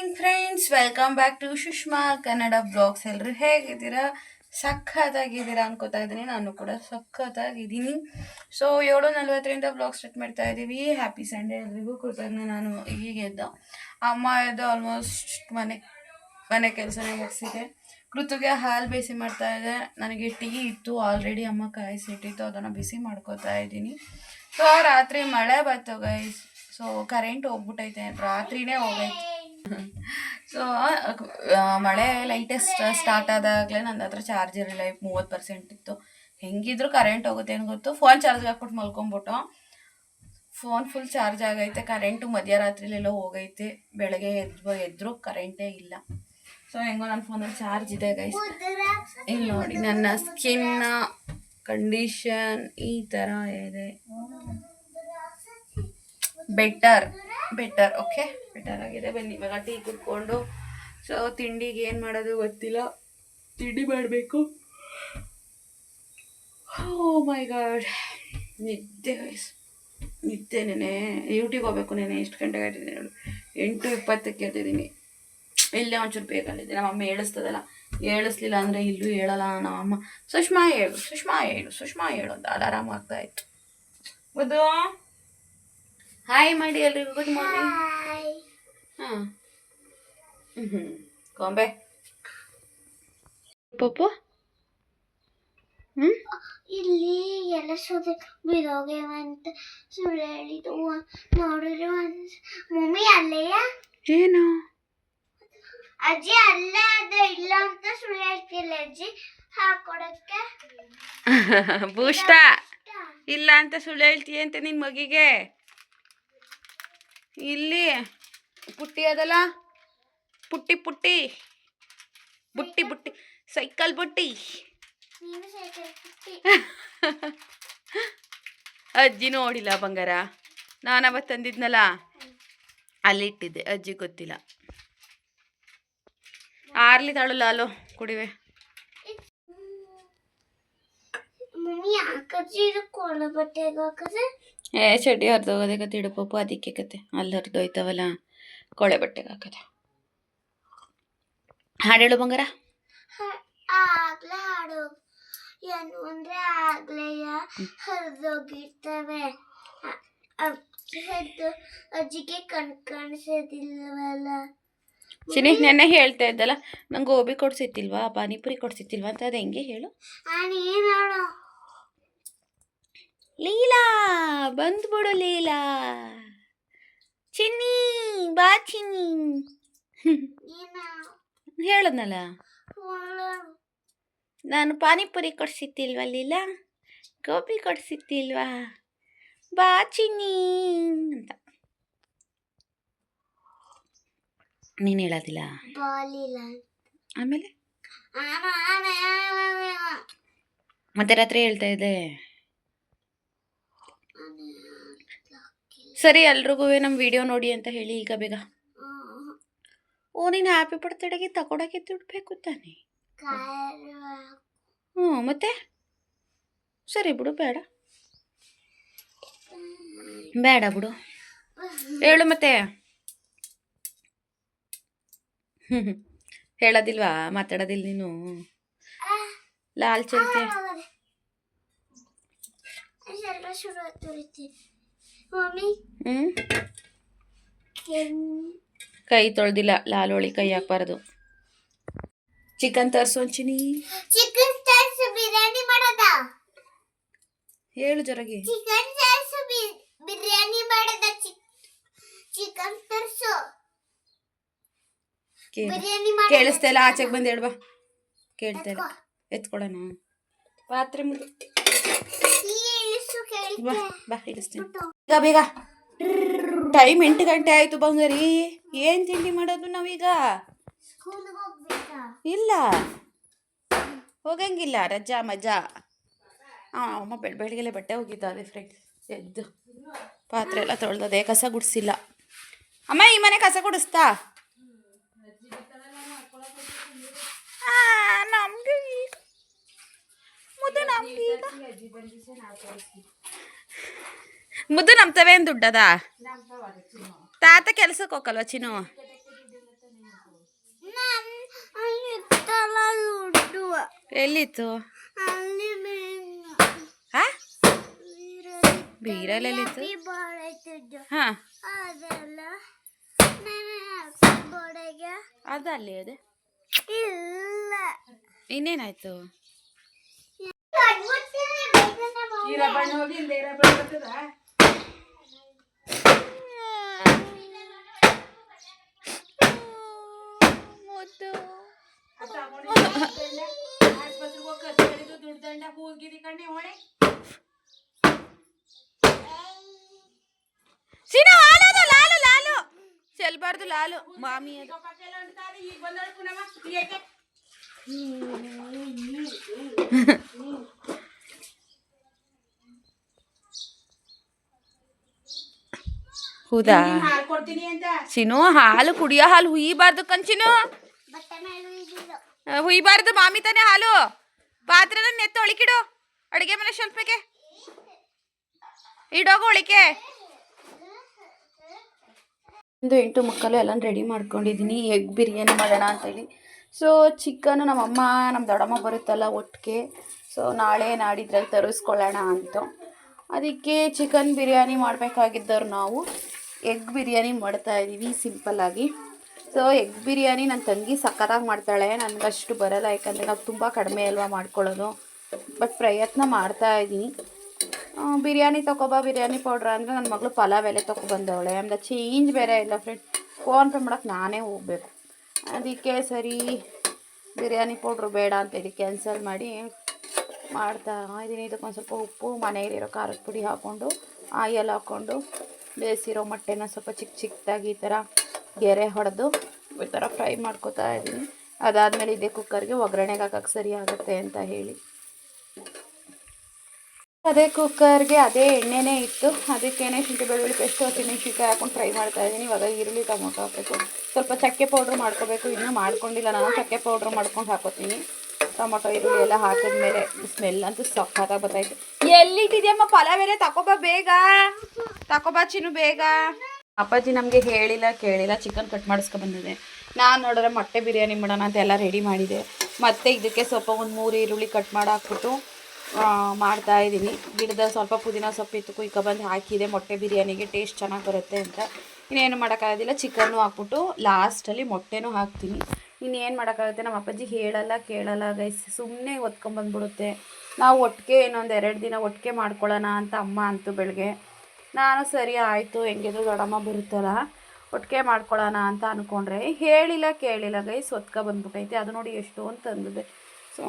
Morning friends, welcome back to Sushma Kannada blogs. ಎಲ್ಲರೂ ಹೇಗಿದ್ದೀರಾ? ಸಖತ್ತಾಗಿದ್ದೀರಾ ಅನ್ಕೋತಾ ಇದ್ದೀನಿ. ನಾನು ಕೂಡ ಸಖತ್ತಾಗಿದ್ದೀನಿ. ಸೊ 7:40 ಬ್ಲಾಗ್ ಸ್ಟಾರ್ಟ್ ಮಾಡ್ತಾ ಇದ್ದೀವಿ. ಹ್ಯಾಪಿ ಸಂಡೇ ಎಲ್ರಿಗೂ. ಕೃತಜ್ಞ. ನಾನು ಈಗ ಎದ್ದ, ಅಮ್ಮ ಎದ್ದು ಆಲ್ಮೋಸ್ಟ್ ಮನೆ ಕೆಲಸನೇ ಮುಗಿಸಿದೆ. ಕೃತಿಗೆ ಹಾಲು ಬಿಸಿ ಮಾಡ್ತಾ ಇದೆ. ನನಗೆ ಟೀ ಇತ್ತು ಆಲ್ರೆಡಿ, ಅಮ್ಮ ಕಾಯಿಸಿಟ್ಟಿತ್ತು, ಅದನ್ನು ಬಿಸಿ ಮಾಡ್ಕೋತಾ ಇದ್ದೀನಿ. ಸೊ ರಾತ್ರಿ ಮಳೆ ಬಂತು ಗೈಸ್. ಸೊ ಕರೆಂಟ್ ಹೋಗ್ಬಿಟ್ಟೈತೆ, ರಾತ್ರಿನೇ ಹೋಗೈತೆ. ಸೊ ಮಳೆ ಲೈಟೆಸ್ಟ್ ಸ್ಟಾರ್ಟ್ ಆದಾಗಲೇ ನನ್ನ ಹತ್ರ ಚಾರ್ಜ್ ಇರಲಿಲ್ಲ, 30% ಇತ್ತು. ಹೆಂಗಿದ್ರು ಕರೆಂಟ್ ಹೋಗುತ್ತೆ ಏನು ಗೊತ್ತು. ಫೋನ್ ಚಾರ್ಜ್ಗೆ ಹಾಕ್ಬಿಟ್ಟು ಮಲ್ಕೊಂಬಿಟ್ಟು ಫೋನ್ ಫುಲ್ ಚಾರ್ಜ್ ಆಗೈತೆ. ಕರೆಂಟು ಮಧ್ಯರಾತ್ರಿಲೆಲ್ಲ ಹೋಗೈತೆ. ಬೆಳಗ್ಗೆ ಎದ್ರು ಕರೆಂಟೇ ಇಲ್ಲ. ಸೊ ಹೆಂಗೋ ನನ್ನ ಫೋನಲ್ಲಿ ಚಾರ್ಜ್ ಇದೆ ಗೈಸ್. ಇಲ್ಲಿ ನೋಡಿ ನನ್ನ ಸ್ಕಿನ್ನ ಕಂಡೀಷನ್ ಈ ಥರ ಇದೆ. ಬೆಟರ್ ಓಕೆ, ಬೆಟರ್ ಆಗಿದೆ. ಬನ್ನಿ ಇವಾಗ ಟೀ ಕುಡ್ಕೊಂಡು. ಸೊ ತಿಂಡಿಗೆ ಏನು ಮಾಡೋದು ಗೊತ್ತಿಲ್ಲ, ತಿಂಡಿ ಮಾಡಬೇಕು. ಓ ಮೈ ಗಾಡ್, ನಿದ್ದೆ ನೆನೆ ಡ್ಯೂಟಿಗೆ ಹೋಗ್ಬೇಕು. ನೆನೆ ಎಷ್ಟು ಗಂಟೆಗೆ ಆಯ್ತಿದ್ದೀನಿ ನೋಡು, 8:20ಕ್ಕೆ ಎದ್ದಿದ್ದೀನಿ. ಇಲ್ಲೇ ಒಂಚೂರು ಬೇಕಲ್ಲಿದ್ದೆ. ನಮ್ಮಮ್ಮ ಹೇಳಿಸ್ತದಲ್ಲ, ಹೇಳಿಸ್ಲಿಲ್ಲ ಅಂದರೆ ಇಲ್ಲೂ ಹೇಳಲ್ಲ ನಮ್ಮಮ್ಮ. ಸುಷ್ಮಾ ಹೇಳು ಅಂತ ಅಲಾರಾಮ್ ಆಗ್ತಾ ಇತ್ತು. ಅದು ಹಾಯ್ ಮಾಡಿ ಎಲ್ರಿಗೂ. Good morning. ಹಾಂ ಕೊಂಬೆ ಪಪ್ಪು ಇಲ್ಲಿ ಎಲ್ಲ ಸೋದೆ ಬಿದೋಗ್ಯವಂತ ಸುಳ್ಳು ಹೇಳಿದ್ದು ನೋಡಿದ್ರು. ಮಮ್ಮಿ ಅಲ್ಲೆಯ ಏನು ಅಜ್ಜಿ ಅಲ್ಲೇ ಅದು ಇಲ್ಲ ಅಂತ ಸುಳ್ಳು ಹೇಳ್ತಿಲ್ಲ ಅಜ್ಜಿ. ಹಾಕೊಡಕ್ಕೆ ಬೂಷ್ಟ ಇಲ್ಲ ಅಂತ ಸುಳ್ಳು ಹೇಳ್ತೀಯ ಅಂತ ನಿನ್ನ ಮಗಿಗೆ. ಇಲ್ಲಿ ಪುಟ್ಟಿ ಅದಲ್ಲ, ಪುಟ್ಟಿ ಸೈಕಲ್ ಬುಟ್ಟಿ. ಅಜ್ಜಿ ನೋಡಿಲ್ಲ ಬಂಗಾರ, ನಾನವತ್ತು ತಂದಿದ್ನಲ್ಲ ಅಲ್ಲಿಟ್ಟಿದ್ದೆ, ಅಜ್ಜಿ ಗೊತ್ತಿಲ್ಲ. ಆರ್ಲಿ ತಾಳಲ್ಲ ಅಲ್ಲೋ ಕುಡಿವೆ. ಚಡ್ಡಿ ಹರಿದೋಗೋದೆ ಕತೆ ಇಡು ಪಪ್ಪು, ಅದಕ್ಕೆ ಕತೆ ಅಲ್ಲಿ ಹರಿದೋಯ್ತವಲ್ಲ ಕೊಳೆ ಬಟ್ಟೆಗೆ ಹಾಕದೆ. ಹಾಡೇಳು ಬಂಗಾರ. ಆಗ್ಲೇ ಹಾಡು ಏನು ಅಂದ್ರೆ ಆಗ್ಲೆಯ ಹರಿದೋಗಿರ್ತವೆ. ಅಜ್ಜಿಗೆ ಕಾಣಿಸೋದಿಲ್ಲವಲ್ಲ. ಚಿನಿ ನೆನ್ನೆ ಹೇಳ್ತಾ ಇದ್ದಲ್ಲ, ನಂಗೆ ಗೋಬಿ ಕೊಡ್ಸಿತ್ತಿಲ್ವಾ, ಪಾನಿಪುರಿ ಕೊಡ್ಸಿತ್ತಿಲ್ವಾ ಅಂತ. ಅದು ಹೆಂಗೆ ಹೇಳು? ಲೀಲಾ ಬಂದ್ಬಿಡು ಲೀಲಾ. ಚಿನ್ನಿ ಬಾ ಚಿನ್ನಿ ಹೇಳದ್ನಲ್ಲ ನಾನು. ಪಾನಿಪುರಿ ಕೊಡ್ಸಿತ್ತಿಲ್ವಾ ಲೀಲಾ, ಗೋಬಿ ಕೊಡ್ಸಿತ್ತಿಲ್ವಾ, ಬಾ ಚಿನ್ನಿ ಅಂತ. ನೀನು ಹೇಳೋದಿಲ್ಲ. ಆಮೇಲೆ ಮತ್ತೆ ರಾತ್ರಿ ಹೇಳ್ತಾ ಇದ್ದೆ. ಸರಿ, ಎಲ್ರಿಗೂ ನಮ್ಮ ವಿಡಿಯೋ ನೋಡಿ ಅಂತ ಹೇಳಿ ಈಗ ಬೇಗ. ಓ ನೀನು ಹ್ಯಾಪಿ ಬರ್ತ್ಡೇಗೆ ತಗೊಳಕ್ಕೆ ದುಡ್ಡು ಬೇಕು ತಾನೆ? ಮತ್ತೆ ಸರಿ ಬಿಡು, ಬೇಡ ಬಿಡು, ಹೇಳು ಮತ್ತೆ. ಹೇಳೋದಿಲ್ವಾ, ಮಾತಾಡೋದಿಲ್ಲ ನೀನು. ಲಾಲ್ ಚಲ್ತೆ ಕೈ ತೊಳ್ದಿಲ್ಲ, ಲಾಲೋಳಿ ಕೈ ಹಾಕ್ಬಾರ್ದು. ಚಿಕನ್ ತರ್ಸು ಚಿನಿ. ಚಿಕನ್ ತರ್ಸು, ಬಿರಿಯಾನಿ ಮಾಡೋದ. ಹೇಳು ಜೊರಗಿ. ಚಿಕನ್ ತರ್ಸು, ಬಿರಿಯಾನಿ ಮಾಡೋದ. ಚಿಕನ್ ತರ್ಸು, ಕೇಳಿಸ್ತಾ ಇಲ್ಲ, ಆಚೆಗೆ ಬಂದು ಹೇಳ್ಬಾ. ಕೇಳ್ತಾ ಇಲ್ಲ, ಎತ್ಕೊಡೋಣ ಪಾತ್ರೆ ಮುಂದೆ. ಬಾ ಇಳಿಸ್ತೇನೆ ಈಗ ಬೇಗ. ಟೈಮ್ 8 ಗಂಟೆ ಆಯ್ತು ಬಂಗಾರಿ. ಏನ್ ತಿಂಡಿ ಮಾಡೋದು ನಾವೀಗ? ಇಲ್ಲ ಹೋಗಂಗಿಲ್ಲ, ರಜಾ ಮಜಾ. ಅಮ್ಮ ಬೆಳಗ್ಗೆಲೆ ಬಟ್ಟೆ ಹೋಗಿದ್ದಾರೆ ಫ್ರೆಂಡ್ಸ್. ಎದ್ದು ಪಾತ್ರೆ ಎಲ್ಲ ತೊಳ್ದದೆ, ಕಸ ಗುಡಿಸಿಲ್ಲ. ಅಮ್ಮ ಈ ಮನೆ ಕಸ ಗುಡಿಸ್ತಾ? ನಮ್ಗೆ ಮುದ್ದು ನಮ್ತವೇನು ದುಡ್ಡದ? ತಾತ ಕೆಲ್ಸಕ್ಕೆ ಹೋಗಲ್ವ ಚಿನ್ನು? ಎಲ್ಲಿತ್ತು? ಅಲ್ಲಿ ಹಾ, ಬೀರಲೆಲ್ಲಿತ್ತು? ಹಾ, ಅದೆಲ್ಲ ಬೋರ್ಡಿಗೆ ಅದಲ್ಲಿ ಅದೇ. ಇಲ್ಲ. ಇನ್ನೇನಾಯ್ತು? ಸೀನಾ, ಹಾಲದು, ಲಾಲು ಲಾಲು ಚೆಲ್ಬಾರ್ದು, ಲಾಲು ಮಾಮಿ ಅದು. ಹೌದಾ? ಚಿನ್ನು, ಹಾಲು ಕುಡಿಯೋ ಹಾಲು ಹುಯ್ಯಬಾರ್ದು ಕಂಚಿನು, ಬಟ್ಟೆ ಮೇಲೆ ಇದ್ದಿದ್ದು. ಹುಯ್ಯಬಾರ್ದು. ಮಾಮಿ ತಾನೆ ಹಾಲು. ಪಾತ್ರೆನ ನೆತ್ತು ಒಳಿಕಿಡು, ಅಡುಗೆ ಮನೆ ಸ್ವಲ್ಪಕ್ಕೆ ಇಡೋಗು ಒಳಿಕೆ. 8:15 ಎಲ್ಲ ರೆಡಿ ಮಾಡ್ಕೊಂಡಿದ್ದೀನಿ. ಎಗ್ ಬಿರಿಯಾನಿ ಮಾಡೋಣ ಅಂತೇಳಿ. ಸೊ ಚಿಕನ್ ನಮ್ಮಮ್ಮ ನಮ್ಮ ದೊಡ್ಡಮ್ಮ ಬರುತ್ತಲ್ಲ ಒಟ್ಟಿಗೆ, ಸೊ ನಾಳೆ ನಾಡಿದ್ರಲ್ಲಿ ತರಿಸ್ಕೊಳ್ಳೋಣ ಅಂತ. ಅದಕ್ಕೆ ಚಿಕನ್ ಬಿರಿಯಾನಿ ಮಾಡಬೇಕಾಗಿದ್ದವ್ರು ನಾವು ಎಗ್ ಬಿರಿಯಾನಿ ಮಾಡ್ತಾಯಿದ್ದೀವಿ ಸಿಂಪಲ್ಲಾಗಿ. ಸೊ ಎಗ್ ಬಿರಿಯಾನಿ ನನ್ನ ತಂಗಿ ಸಖತ್ತಾಗಿ ಮಾಡ್ತಾಳೆ, ನನಗಷ್ಟು ಬರೋಲ್ಲ, ಯಾಕಂದರೆ ನಾವು ತುಂಬ ಕಡಿಮೆ ಅಲ್ವಾ ಮಾಡ್ಕೊಳ್ಳೋದು. ಬಟ್ ಪ್ರಯತ್ನ ಮಾಡ್ತಾಯಿದ್ದೀನಿ. ಬಿರಿಯಾನಿ ತೊಗೊಬಾ ಬಿರಿಯಾನಿ ಪೌಡ್ರ್ ಅಂದರೆ ನನ್ನ ಮಗಳು ಪಲಾವ್ ಎಲೆ ತೊಗೊಬಂದವಳೆ. ಆಮೇಲೆ ಚೇಂಜ್ ಬೇರೆ ಇಲ್ಲ ಫ್ರೆಂಡ್, ಫೋನ್ ಪೇ ಮಾಡೋಕ್ಕೆ ನಾನೇ ಹೋಗಬೇಕು. ಅದಕ್ಕೆ ಸರಿ ಬಿರಿಯಾನಿ ಪೌಡ್ರು ಬೇಡ ಅಂತೇಳಿ ಕ್ಯಾನ್ಸಲ್ ಮಾಡಿ ಮಾಡ್ತಾ ಇದ್ದೀನಿ. ಇದಕ್ಕೊಂದು ಸ್ವಲ್ಪ ಉಪ್ಪು, ಮನೆಯಲ್ಲಿರೋ ಖಾರದ ಪುಡಿ ಹಾಕ್ಕೊಂಡು, ಆಯಲ್ ಹಾಕ್ಕೊಂಡು, ಬೇಯಿಸಿರೋ ಮೊಟ್ಟೆನ ಸ್ವಲ್ಪ ಚಿಕ್ಕ ಚಿಕ್ಕದಾಗಿ ಈ ಥರ ಗೆರೆ ಹೊಡೆದು ಈ ಥರ ಫ್ರೈ ಮಾಡ್ಕೊತಾ ಇದ್ದೀನಿ. ಅದಾದಮೇಲೆ ಇದೇ ಕುಕ್ಕರ್ಗೆ ಒಗ್ಗರಣೆಗೆ ಹಾಕೋಕ್ಕೆ ಸರಿ ಆಗುತ್ತೆ ಅಂತ ಹೇಳಿ ಅದೇ ಕುಕ್ಕರ್ಗೆ ಅದೇ ಎಣ್ಣೆನೇ ಇತ್ತು. ಅದಕ್ಕೇನೆ ಶುಂಠಿ ಬೆಳ್ಳುಳ್ಳಿ ಪೇಸ್ಟು, ಹಸಿಮೆಣ್ಸಿನ್ಕಾಯಿ ಹಾಕೊಂಡು ಫ್ರೈ ಮಾಡ್ತಾಯಿದ್ದೀನಿ. ಇವಾಗ ಈರುಳ್ಳಿ ಟೊಮೊಟೊ ಹಾಕಬೇಕು, ಸ್ವಲ್ಪ ಚಕ್ಕೆ ಪೌಡ್ರ್ ಮಾಡ್ಕೋಬೇಕು. ಇನ್ನೂ ಮಾಡ್ಕೊಂಡಿಲ್ಲ ನಾನು, ಚಕ್ಕೆ ಪೌಡ್ರ್ ಮಾಡ್ಕೊಂಡು ಹಾಕೋತೀನಿ. ಟೊಮೊಟೊ ಈರುಳ್ಳಿ ಎಲ್ಲ ಹಾಕಿದ್ಮೇಲೆ ಸ್ಮೆಲ್ ಅಂತೂ ಸಖತ್ತಾಗಿ ಬರ್ತೈತೆ. ಎಲ್ಲಿಟ್ಟಿದ್ಯಮ್ಮ ಪಲಾವ್ ಎಲೆ? ತಗೊಬಾ ಬೇಗ, ತಗೊಬಾ ಚಿನ್ನು ಬೇಗ. ಅಪ್ಪಾಜಿ ನಮಗೆ ಹೇಳಿಲ್ಲ ಕೇಳಿಲ್ಲ ಚಿಕನ್ ಕಟ್ ಮಾಡಿಸ್ಕೊ ಬಂದಿದೆ. ನಾನು ನೋಡಿದ್ರೆ ಮೊಟ್ಟೆ ಬಿರಿಯಾನಿ ಮಾಡೋಣ ಅಂತ ಎಲ್ಲ ರೆಡಿ ಮಾಡಿದೆ. ಮತ್ತು ಇದಕ್ಕೆ ಸ್ವಲ್ಪ ಒಂದು 3 ಈರುಳ್ಳಿ ಕಟ್ ಮಾಡಿ ಹಾಕ್ಬಿಟ್ಟು ಮಾಡ್ತಾಯಿದ್ದೀನಿ. ಗಿಡದಲ್ಲಿ ಸ್ವಲ್ಪ ಪುದೀನ ಸೊಪ್ಪಿತ್ತು, ಕುಯ್ಕೊಬಂದು ಹಾಕಿದೆ. ಮೊಟ್ಟೆ ಬಿರಿಯಾನಿಗೆ ಟೇಸ್ಟ್ ಚೆನ್ನಾಗಿ ಬರುತ್ತೆ ಅಂತ. ಇನ್ನೇನು ಮಾಡೋಕ್ಕಾಗೋದಿಲ್ಲ, ಚಿಕನ್ನು ಹಾಕ್ಬಿಟ್ಟು ಲಾಸ್ಟಲ್ಲಿ ಮೊಟ್ಟೆನೂ ಹಾಕ್ತೀನಿ. ಇನ್ನೇನು ಮಾಡೋಕ್ಕಾಗುತ್ತೆ, ನಮ್ಮ ಅಪ್ಪಾಜಿ ಹೇಳಲ್ಲ ಕೇಳಲ್ಲ ಗೈಸ್, ಸುಮ್ಮನೆ ಒತ್ಕೊಂಬಂದ್ಬಿಡುತ್ತೆ. ನಾವು ಒಟ್ಟಿಗೆ ಇನ್ನೊಂದು 2 ದಿನ ಒಟ್ಟಿಗೆ ಮಾಡ್ಕೊಳ್ಳೋಣ ಅಂತ ಅಮ್ಮ ಅಂತು ಬೆಳಗ್ಗೆ. ನಾನು ಸರಿ ಆಯಿತು, ಹೆಂಗಿದ್ರು ದೊಡ್ಡಮ್ಮ ಬರುತ್ತಲ್ಲ ಒಟ್ಟಿಗೆ ಮಾಡ್ಕೊಳ್ಳೋಣ ಅಂತ ಅಂದ್ಕೊಂಡ್ರೆ ಹೇಳಿಲ್ಲ ಕೇಳಿಲ್ಲ ಗೈಸ್, ಒತ್ಕೊಬಂದ್ಬಿಟ್ಟೈತೆ. ಅದು ನೋಡಿ ಎಷ್ಟು ಅಂತ ತಂದಿದೆ. ಸೊ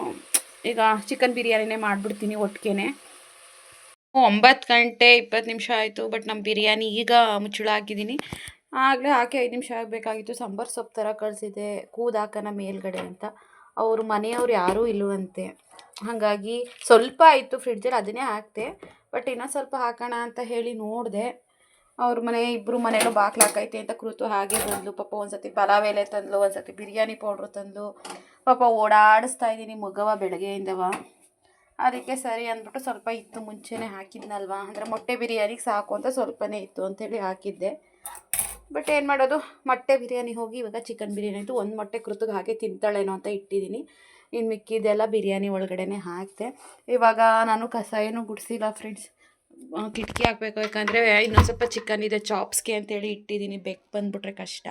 ಈಗ ಚಿಕನ್ ಬಿರಿಯಾನಿನೇ ಮಾಡಿಬಿಡ್ತೀನಿ ಒಟ್ಟಿಗೆ. 9 ಗಂಟೆ 20 ನಿಮಿಷ ಆಯಿತು. ಬಟ್ ನಮ್ಮ ಬಿರಿಯಾನಿ ಈಗ ಮುಚ್ಚಳ ಹಾಕಿದ್ದೀನಿ. ಆಗಲೇ ಹಾಕಿ 5 ನಿಮಿಷ ಆಗಬೇಕಾಗಿತ್ತು. ಸಾಂಬಾರು ಸೊಪ್ಪು ಥರ ಕಳಿಸಿದೆ, ಕೂದಾಕನ ಮೇಲ್ಗಡೆ ಅಂತ. ಅವರು ಮನೆಯವ್ರು ಯಾರೂ ಇಲ್ಲವಂತೆ, ಹಾಗಾಗಿ ಸ್ವಲ್ಪ ಆಯಿತು ಫ್ರಿಡ್ಜಲ್ಲಿ, ಅದನ್ನೇ ಹಾಕ್ತೆ. ಬಟ್ ಇನ್ನೂ ಸ್ವಲ್ಪ ಹಾಕೋಣ ಅಂತ ಹೇಳಿ ನೋಡಿದೆ. ಅವ್ರ ಮನೆ ಇಬ್ಬರು ಮನೆಯಲ್ಲೂ ಬಾಕ್ಲು ಹಾಕೈತೆ ಅಂತ ಕೃತು ಹಾಗೆ ಬಂದು ಪಾಪ ಒಂದು ಸತಿ ಪಲಾವ್ ಎಲೆ ತಂದ್ಲು, ಒಂದು ಸತಿ ಬಿರಿಯಾನಿ ಪೌಡ್ರು ತಂದು ಪಾಪ ಓಡಾಡಿಸ್ತಾ ಇದ್ದೀನಿ ಮಗವ ಬೆಳಗ್ಗೆಯಿಂದವ. ಅದಕ್ಕೆ ಸರಿ ಅಂದ್ಬಿಟ್ಟು ಸ್ವಲ್ಪ ಇತ್ತು ಮುಂಚೆನೇ ಹಾಕಿದ್ನಲ್ವಾ, ಅಂದರೆ ಮೊಟ್ಟೆ ಬಿರಿಯಾನಿಗೆ ಸಾಕು ಅಂತ ಸ್ವಲ್ಪನೇ ಇತ್ತು ಅಂಥೇಳಿ ಹಾಕಿದ್ದೆ. ಬಟ್ ಏನು ಮಾಡೋದು, ಮೊಟ್ಟೆ ಬಿರಿಯಾನಿ ಹೋಗಿ ಇವಾಗ ಚಿಕನ್ ಬಿರಿಯಾನಿ ಆಯಿತು. ಒಂದು ಮೊಟ್ಟೆ ಕೃತಿಗೆ ಹಾಗೆ ತಿಂತಾಳೇನೋ ಅಂತ ಇಟ್ಟಿದ್ದೀನಿ. ಇನ್ನು ಮಿಕ್ಕಿದೆಲ್ಲ ಬಿರಿಯಾನಿ ಒಳಗಡೆ ಹಾಕಿದೆ. ಇವಾಗ ನಾನು ಕಸ ಏನೂ ಗುಡಿಸಿಲ್ಲ ಫ್ರೆಂಡ್ಸ್, ಕಿಟಕಿ ಹಾಕಬೇಕು. ಯಾಕಂದರೆ ಇನ್ನೊಂದು ಸ್ವಲ್ಪ ಚಿಕನ್ ಇದೆ ಚಾಪ್ಸ್ಗೆ ಅಂತೇಳಿ ಇಟ್ಟಿದ್ದೀನಿ, ಬೆಕ್ ಬಂದುಬಿಟ್ರೆ ಕಷ್ಟ.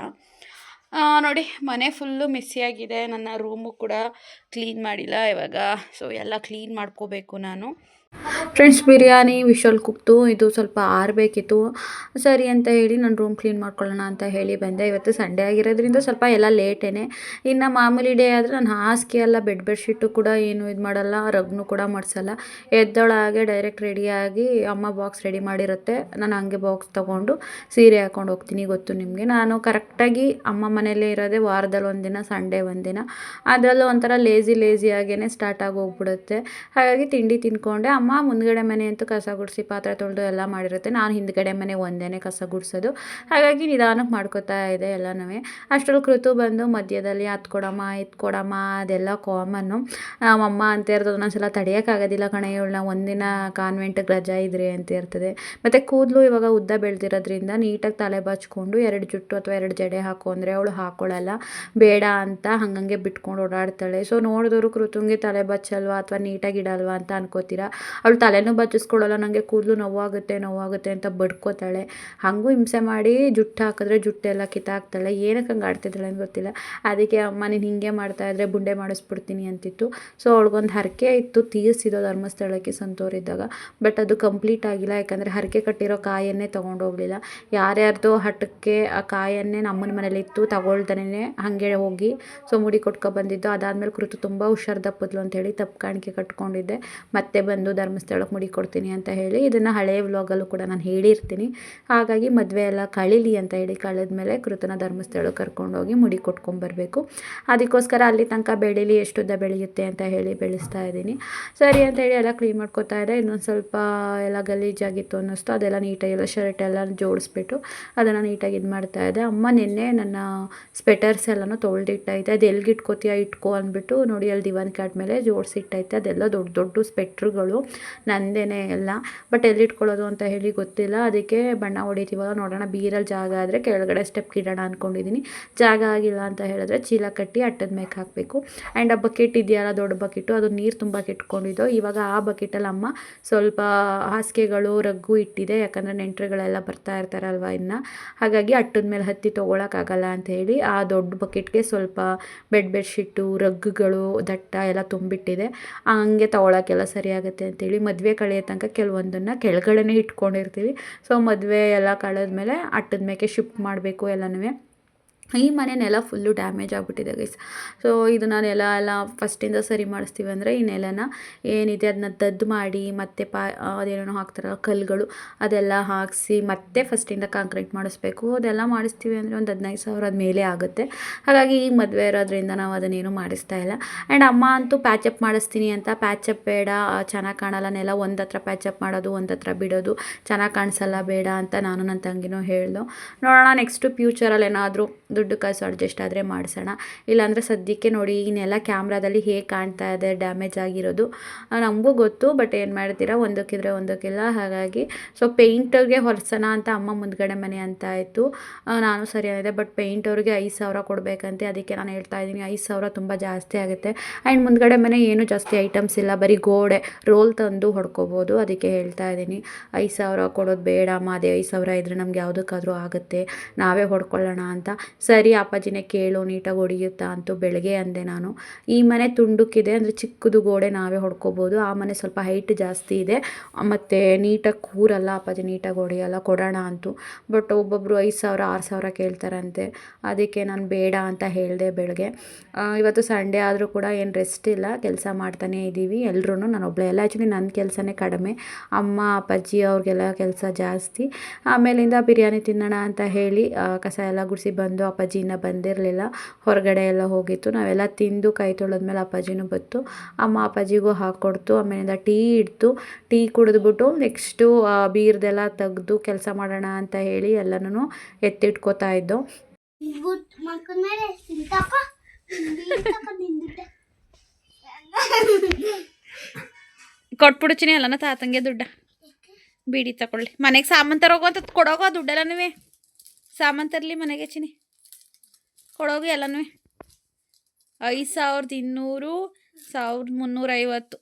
ನೋಡಿ ಮನೆ ಫುಲ್ಲು ಮೆಸ್ಸಿಯಾಗಿದೆ. ನನ್ನ ರೂಮು ಕೂಡ ಕ್ಲೀನ್ ಮಾಡಿಲ್ಲ ಇವಾಗ, ಸೊ ಎಲ್ಲ ಕ್ಲೀನ್ ಮಾಡ್ಕೋಬೇಕು ನಾನು. ಫ್ರೆಂಡ್ಸ್ ಬಿರಿಯಾನಿ ವಿಶಲ್ ಕುಕ್ತು, ಇದು ಸ್ವಲ್ಪ ಆರಬೇಕಿತ್ತು. ಸರಿ ಅಂತ ಹೇಳಿ ನಾನು ರೂಮ್ ಕ್ಲೀನ್ ಮಾಡ್ಕೊಳ್ಳೋಣ ಅಂತ ಹೇಳಿ ಬಂದೆ. ಇವತ್ತು ಸಂಡೇ ಆಗಿರೋದ್ರಿಂದ ಸ್ವಲ್ಪ ಎಲ್ಲ ಲೇಟೇನೆ. ಇನ್ನು ಮಾಮೂಲಿ ಡೇ ಆದರೆ ನಾನು ಹಾಸಿಗೆ ಎಲ್ಲ ಬೆಡ್ಶೀಟು ಕೂಡ ಏನು ಇದು ಮಾಡಲ್ಲ, ರಗ್ನು ಕೂಡ ಮಾಡಿಸಲ್ಲ. ಎದ್ದೊಳಗೆ ಡೈರೆಕ್ಟ್ ರೆಡಿಯಾಗಿ ಅಮ್ಮ ಬಾಕ್ಸ್ ರೆಡಿ ಮಾಡಿರುತ್ತೆ, ನಾನು ಹಂಗೆ ಬಾಕ್ಸ್ ತೊಗೊಂಡು ಸೀರೆ ಹಾಕ್ಕೊಂಡು ಹೋಗ್ತೀನಿ. ಗೊತ್ತು ನಿಮಗೆ, ನಾನು ಕರೆಕ್ಟಾಗಿ ಅಮ್ಮ ಮನೆಯಲ್ಲೇ ಇರೋದೇ ವಾರದಲ್ಲಿ ಒಂದಿನ, ಸಂಡೇ ಒಂದಿನ. ಅದರಲ್ಲೂ ಒಂಥರ ಲೇಸಿಯಾಗೇ ಸ್ಟಾರ್ಟ್ ಆಗಿ ಹೋಗ್ಬಿಡುತ್ತೆ. ಹಾಗಾಗಿ ತಿಂಡಿ ತಿಂದ್ಕೊಂಡೆ ಅಮ್ಮ ಮುಂದ್ಗಡೆ ಮನೆ ಅಂತೂ ಕಸ ಗುಡಿಸಿ ಪಾತ್ರೆ ತೊಳೆದು ಎಲ್ಲ ಮಾಡಿರುತ್ತೆ. ನಾನು ಹಿಂದ್ಗಡೆ ಮನೆ ಒಂದೇ ಕಸ ಗುಡಿಸೋದು. ಹಾಗಾಗಿ ನಿಧಾನಕ್ಕೆ ಮಾಡ್ಕೋತಾ ಇದೆ ಎಲ್ಲನೂ. ಅಷ್ಟರಲ್ಲಿ ಕೃತು ಬಂದು ಮಧ್ಯದಲ್ಲಿ ಅದು ಕೊಡಮ್ಮ ಇದು ಕೊಡಮ್ಮ ಅದೆಲ್ಲ ಕಾಮನ್ನು. ನಮ್ಮಮ್ಮ ಅಂತ ಇರ್ತದೆ ಒಂದೊಂದ್ಸಲ ತಡೆಯೋಕ್ಕಾಗೋದಿಲ್ಲ ಕಣೆ ಇವಳನ್ನ, ಒಂದಿನ ಕಾನ್ವೆಂಟಿಗೆ ರಜಾ ಇದ್ರಿ ಅಂತ ಇರ್ತದೆ. ಮತ್ತು ಕೂದಲು ಇವಾಗ ಉದ್ದ ಬೆಳೆದಿರೋದ್ರಿಂದ ನೀಟಾಗಿ ತಲೆ ಬಾಚ್ಕೊಂಡು 2 ಜುಟ್ಟು ಅಥವಾ 2 ಜಡೆ ಹಾಕು ಅಂದರೆ ಅವಳು ಹಾಕ್ಕೊಳ್ಳಲ್ಲ, ಬೇಡ ಅಂತ ಹಂಗಂಗೆ ಬಿಟ್ಕೊಂಡು ಓಡಾಡ್ತಾಳೆ. ಸೊ ನೋಡಿದವರು ಕೃತುಂಗೆ ತಲೆ ಬಚ್ಚಲ್ವಾ ಅಥವಾ ನೀಟಾಗಿ ಇಡಲ್ವಾ ಅಂತ ಅನ್ಕೋತೀರಾ. ಅವಳು ತಲೆನೂ ಬಚ್ಚಿಸ್ಕೊಳ್ಳಲ್ಲ, ನನಗೆ ಕೂದಲು ನೋವಾಗುತ್ತೆ ಅಂತ ಬಡ್ಕೋತಾಳೆ. ಹಾಗೂ ಹಿಂಸೆ ಮಾಡಿ ಜುಟ್ಟು ಹಾಕಿದ್ರೆ ಜುಟ್ಟೆಲ್ಲ ಕಿತ್ತಾಕ್ತಾಳೆ. ಏನಕ್ಕೆ ಹಂಗೆ ಆಡ್ತಿದ್ದಾಳೆ ಅಂತ ಗೊತ್ತಿಲ್ಲ. ಅದಕ್ಕೆ ಅಮ್ಮ ನೀನು ಹಿಂಗೆ ಮಾಡ್ತಾಯಿದ್ರೆ ಬುಂಡೆ ಮಾಡಿಸ್ಬಿಡ್ತೀನಿ ಅಂತಿತ್ತು. ಸೊ ಅವಳಿಗೊಂದು ಹರಕೆ ಇತ್ತು, ತೀರಿಸಿದೋ ಧರ್ಮಸ್ಥಳಕ್ಕೆ ಸಂತೋರಿದ್ದಾಗ. ಬಟ್ ಅದು ಕಂಪ್ಲೀಟ್ ಆಗಿಲ್ಲ, ಯಾಕಂದರೆ ಹರಕೆ ಕಟ್ಟಿರೋ ಕಾಯನ್ನೇ ತೊಗೊಂಡೋಗಲಿಲ್ಲ. ಯಾರ್ಯಾರ್ದೋ ಹಠಕ್ಕೆ ಆ ಕಾಯನ್ನೇ ನಮ್ಮನ ಮನೇಲಿ ಇತ್ತು, ತಗೊಳ್ತಾನೆ ಹಾಗೆ ಹೋಗಿ ಸೊ ಮುಡಿ ಕೊಟ್ಕೊಬಂದಿದ್ದು. ಅದಾದಮೇಲೆ ಕೃತು ತುಂಬ ಹುಷಾರು ತಪ್ಪಿದ್ಲು ಅಂತೇಳಿ ತಪ್ಪು ಕಾಣಿಕೆ ಕಟ್ಕೊಂಡಿದ್ದೆ. ಮತ್ತೆ ಬಂದು ಧರ್ಮಸ್ಥಳಕ್ಕೆ ಮುಡಿ ಕೊಡ್ತೀನಿ ಅಂತ ಹೇಳಿ, ಇದನ್ನು ಹಳೆಯ ವ್ಲಾಗಲ್ಲೂ ಕೂಡ ನಾನು ಹೇಳಿರ್ತೀನಿ. ಹಾಗಾಗಿ ಮದುವೆ ಎಲ್ಲ ಕಳೀಲಿ ಅಂತ ಹೇಳಿ ಕಳೆದ್ಮೇಲೆ ಕೃತನ ಧರ್ಮಸ್ಥಳಕ್ಕೆ ಕರ್ಕೊಂಡೋಗಿ ಮುಡಿ ಕೊಟ್ಕೊಂಬರ್ಬೇಕು. ಅದಕ್ಕೋಸ್ಕರ ಅಲ್ಲಿ ತನಕ ಬೆಳೀಲಿ, ಎಷ್ಟುದ್ದ ಬೆಳೆಯುತ್ತೆ ಅಂತ ಹೇಳಿ ಬೆಳೆಸ್ತಾ ಇದ್ದೀನಿ. ಸರಿ ಅಂತ ಹೇಳಿ ಎಲ್ಲ ಕ್ಲೀನ್ ಮಾಡ್ಕೊತಾ ಇದೆ. ಇನ್ನೊಂದು ಸ್ವಲ್ಪ ಎಲ್ಲ ಗಲೀಜಾಗಿತ್ತು ಅನ್ನಿಸ್ತು, ಅದೆಲ್ಲ ನೀಟಾಗಿ ಎಲ್ಲ ಶರ್ಟ್ ಎಲ್ಲ ಜೋಡಿಸ್ಬಿಟ್ಟು ಅದನ್ನು ನೀಟಾಗಿ ಇದು ಮಾಡ್ತಾಯಿದ್ದೆ. ಅಮ್ಮ ನಿನ್ನೆ ನನ್ನ ಸ್ವೆಟರ್ಸ್ ಎಲ್ಲನೂ ತೊಳೆದಿಟ್ಟೈತೆ. ಅದು ಎಲ್ಲಿಗೆ ಇಟ್ಕೋತೀಯ ಇಟ್ಕೋ ಅಂದ್ಬಿಟ್ಟು ನೋಡಿ ಅಲ್ಲಿ ದಿವಾನ್ ಕಾಟ್ ಮೇಲೆ ಜೋಡಿಸಿಟ್ಟೈತೆ. ಅದೆಲ್ಲ ದೊಡ್ಡ ದೊಡ್ಡ ಸ್ವೆಟ್ರುಗಳು ನಂದೇನೆ ಎಲ್ಲ. ಬಟ್ ಎಲ್ಲಿ ಇಟ್ಕೊಳ್ಳೋದು ಅಂತ ಹೇಳಿ ಗೊತ್ತಿಲ್ಲ. ಅದಕ್ಕೆ ಬಣ್ಣ ಹೊಡಿತೀವಲ್ಲ, ನೋಡೋಣ ಬೀರಲ್ಲಿ ಜಾಗ ಆದರೆ ಕೆಳಗಡೆ ಸ್ಟೆಪ್ಗೆ ಇಡೋಣ ಅಂದ್ಕೊಂಡಿದ್ದೀನಿ. ಜಾಗ ಆಗಿಲ್ಲ ಅಂತ ಹೇಳಿದ್ರೆ ಚೀಲ ಕಟ್ಟಿ ಅಟ್ಟದ ಮೇಲೆ ಹಾಕಬೇಕು. ಆ್ಯಂಡ್ ಆ ಬಕೆಟ್ ಇದೆಯಲ್ಲ ದೊಡ್ಡ ಬಕೆಟು, ಅದು ನೀರು ತುಂಬ ಇಟ್ಕೊಂಡಿದ್ದು. ಇವಾಗ ಆ ಬಕೆಟಲ್ಲಿ ಅಮ್ಮ ಸ್ವಲ್ಪ ಹಾಸಿಗೆಗಳು ರಗ್ಗು ಇಟ್ಟಿದೆ, ಯಾಕಂದರೆ ನೆಂಟರುಗಳೆಲ್ಲ ಬರ್ತಾ ಇರ್ತಾರಲ್ವ ಇನ್ನು. ಹಾಗಾಗಿ ಅಟ್ಟದ ಮೇಲೆ ಹತ್ತಿ ತೊಗೊಳಕ್ಕಾಗಲ್ಲ ಅಂತ ಹೇಳಿ ಆ ದೊಡ್ಡ ಬಕೆಟ್ಗೆ ಸ್ವಲ್ಪ ಬೆಡ್ಶೀಟು ರಗ್ಗುಗಳು ದಟ್ಟ ಎಲ್ಲ ತುಂಬಿಟ್ಟಿದೆ. ಹಂಗೆ ತೊಗೊಳಕ್ಕೆಲ್ಲ ಸರಿಯಾಗುತ್ತೆ ಅಂತೇಳಿ ಮದುವೆ ಕಳೆಯೋ ತನಕ ಕೆಲವೊಂದನ್ನು ಕೆಳಗಡೆನೇ ಇಟ್ಕೊಂಡಿರ್ತೀವಿ. ಸೊ ಮದುವೆ ಎಲ್ಲ ಕಳೆದ್ಮೇಲೆ ಅಟ್ಟದ ಮೇಲೆ ಶಿಫ್ಟ್ ಮಾಡಬೇಕು ಎಲ್ಲನೂ. ಈ ಮನೆ ನೆಲ ಫುಲ್ಲು ಡ್ಯಾಮೇಜ್ ಆಗಿಬಿಟ್ಟಿದೆ ಗೈಸ್. ಸೊ ಇದನ್ನ ನೆಲ ಎಲ್ಲ ಫಸ್ಟಿಂದ ಸರಿ ಮಾಡಿಸ್ತೀವಿ ಅಂದರೆ ಈ ನೆಲನ ಏನಿದೆ ಅದನ್ನ ದದ್ದು ಮಾಡಿ ಮತ್ತೆ ಅದೇನೋ ಹಾಕ್ತಾರಲ್ಲ ಕಲ್ಲುಗಳು, ಅದೆಲ್ಲ ಹಾಕಿಸಿ ಮತ್ತೆ ಫಸ್ಟಿಂದ ಕಾಂಕ್ರೀಟ್ ಮಾಡಿಸ್ಬೇಕು. ಅದೆಲ್ಲ ಮಾಡಿಸ್ತೀವಿ ಅಂದರೆ ಒಂದು 15,000 ಮೇಲೆ ಆಗುತ್ತೆ. ಹಾಗಾಗಿ ಈಗ ಮದುವೆ ಇರೋದ್ರಿಂದ ನಾವು ಅದನ್ನೇನು ಮಾಡಿಸ್ತಾ ಇಲ್ಲ. ಆ್ಯಂಡ್ ಅಮ್ಮ ಅಂತೂ ಪ್ಯಾಚಪ್ ಮಾಡಿಸ್ತೀನಿ ಅಂತ, ಪ್ಯಾಚಪ್ ಬೇಡ ಚೆನ್ನಾಗಿ ಕಾಣಲ್ಲ ನೆಲ, ಒಂದು ಹತ್ರ ಪ್ಯಾಚಪ್ ಮಾಡೋದು ಒಂದು ಹತ್ರ ಬಿಡೋದು ಚೆನ್ನಾಗಿ ಕಾಣಿಸಲ್ಲ ಬೇಡ ಅಂತ ನಾನು ನನ್ನ ತಂಗಿನೂ ಹೇಳ್ದು. ನೋಡೋಣ ನೆಕ್ಸ್ಟು ಫ್ಯೂಚರಲ್ಲಿ ಏನಾದರೂ ದುಡ್ಡು ಕಾಸು ಅಡ್ಜಸ್ಟ್ ಆದರೆ ಮಾಡಿಸೋಣ. ಇಲ್ಲಾಂದರೆ ಸದ್ಯಕ್ಕೆ ನೋಡಿ ಈ ನೆಲ ಕ್ಯಾಮ್ರಾದಲ್ಲಿ ಹೇಗೆ ಕಾಣ್ತಾ ಇದೆ ಡ್ಯಾಮೇಜ್ ಆಗಿರೋದು ನಮಗೂ ಗೊತ್ತು. ಬಟ್ ಏನು ಮಾಡ್ತೀರಾ, ಒಂದಕ್ಕಿದ್ರೆ ಒಂದಕ್ಕಿಲ್ಲ. ಹಾಗಾಗಿ ಸೊ ಪೇಂಟರ್ಗೆ ಹೊರಿಸೋಣ ಅಂತ ಅಮ್ಮ ಮುಂದ್ಗಡೆ ಮನೆ ಅಂತ ಆಯಿತು. ನಾನು ಸರಿಯಾಗಿದೆ. ಬಟ್ ಪೇಂಟವ್ರಿಗೆ 5,000 ಕೊಡಬೇಕಂತೆ. ಅದಕ್ಕೆ ನಾನು ಹೇಳ್ತಾ ಇದ್ದೀನಿ 5,000 ತುಂಬ ಜಾಸ್ತಿ ಆಗುತ್ತೆ. ಆ್ಯಂಡ್ ಮುಂದ್ಗಡೆ ಮನೆ ಏನು ಜಾಸ್ತಿ ಐಟಮ್ಸ್ ಇಲ್ಲ, ಬರೀ ಗೋಡೆ ರೋಲ್ ತಂದು ಹೊಡ್ಕೋಬೋದು. ಅದಕ್ಕೆ ಹೇಳ್ತಾ ಇದ್ದೀನಿ 5,000 ಕೊಡೋದು ಬೇಡಮ್ಮ, ಅದೇ 5,000 ಇದ್ದರೆ ನಮ್ಗೆ ಯಾವುದಕ್ಕಾದರೂ ಆಗುತ್ತೆ, ನಾವೇ ಹೊಡ್ಕೊಳ್ಳೋಣ ಅಂತ. ಸರಿ ಅಪ್ಪಾಜಿನೇ ಕೇಳು ನೀಟಾಗಿ ಹೊಡಿಯುತ್ತಾ ಅಂತೂ ಬೆಳಗ್ಗೆ ಅಂದೆ ನಾನು. ಈ ಮನೆ ತುಂಡುಕ್ಕಿದೆ ಅಂದರೆ ಚಿಕ್ಕದು ಗೋಡೆ ನಾವೇ ಹೊಡ್ಕೋಬೋದು. ಆ ಮನೆ ಸ್ವಲ್ಪ ಹೈಟ್ ಜಾಸ್ತಿ ಇದೆ ಮತ್ತು ನೀಟಾಗಿ ಕೂರಲ್ಲ, ಅಪ್ಪಾಜಿ ನೀಟಾಗಿ ಹೊಡೆಯಲ್ಲ, ಕೊಡೋಣ ಅಂತೂ. ಬಟ್ ಒಬ್ಬೊಬ್ಬರು 5,000 6,000 ಕೇಳ್ತಾರಂತೆ. ಅದಕ್ಕೆ ನಾನು ಬೇಡ ಅಂತ ಹೇಳಿದೆ ಬೆಳಗ್ಗೆ. ಇವತ್ತು ಸಂಡೇ ಆದರೂ ಕೂಡ ಏನು ರೆಸ್ಟ್ ಇಲ್ಲ, ಕೆಲಸ ಮಾಡ್ತಾನೇ ಇದ್ದೀವಿ ಎಲ್ಲರೂ. ನಾನು ಒಬ್ಬಳೆ ಎಲ್ಲ ಆ್ಯಕ್ಚುಲಿ ನನ್ನ ಕೆಲಸನೇ ಕಡಿಮೆ, ಅಮ್ಮ ಅಪ್ಪಾಜಿ ಅವ್ರಿಗೆಲ್ಲ ಕೆಲಸ ಜಾಸ್ತಿ. ಆಮೇಲಿಂದ ಬಿರಿಯಾನಿ ತಿನ್ನೋಣ ಅಂತ ಹೇಳಿ ಕಸ ಎಲ್ಲ ಗುಡಿಸಿ ಬಂದು ಅಪ್ಪಾಜಿನ ಬಂದಿರಲಿಲ್ಲ, ಹೊರಗಡೆ ಎಲ್ಲ ಹೋಗಿತ್ತು. ನಾವೆಲ್ಲ ತಿಂದು ಕೈ ತೊಳೆದ್ಮೇಲೆ ಅಪ್ಪಾಜಿನೂ ಬತ್ತು. ಅಮ್ಮ ಅಪ್ಪಾಜಿಗೂ ಹಾಕ್ಕೊಡ್ತು. ಆಮೇಲಿಂದ ಟೀ ಇಡ್ತು. ಟೀ ಕುಡಿದ್ಬಿಟ್ಟು ನೆಕ್ಸ್ಟು ಬೀರ್ದೆಲ್ಲ ತೆಗೆದು ಕೆಲಸ ಮಾಡೋಣ ಅಂತ ಹೇಳಿ ಎಲ್ಲನೂ ಎತ್ತಿಟ್ಕೋತಾ ಇದ್ದೋ. ಕೊಟ್ಬಿಡು ಚಿನಿ ಅಲ್ಲನ ತಾತಂಗೆ ದುಡ್ಡ, ಬೀಡಿ ತಗೊಳ್ಳಿ. ಮನೆಗೆ ಸಾಮಾನು ತರೋಗೋ ಅಂತ ಕೊಡೋಗೋ ದುಡ್ಡೆಲ್ಲನೂ. ಸಾಮಾನು ತರಲಿ ಮನೆಗೆ ಚಿನಿ, ಕೊಡೋಗಿ ಎಲ್ಲನೂ. 5,200 1,350.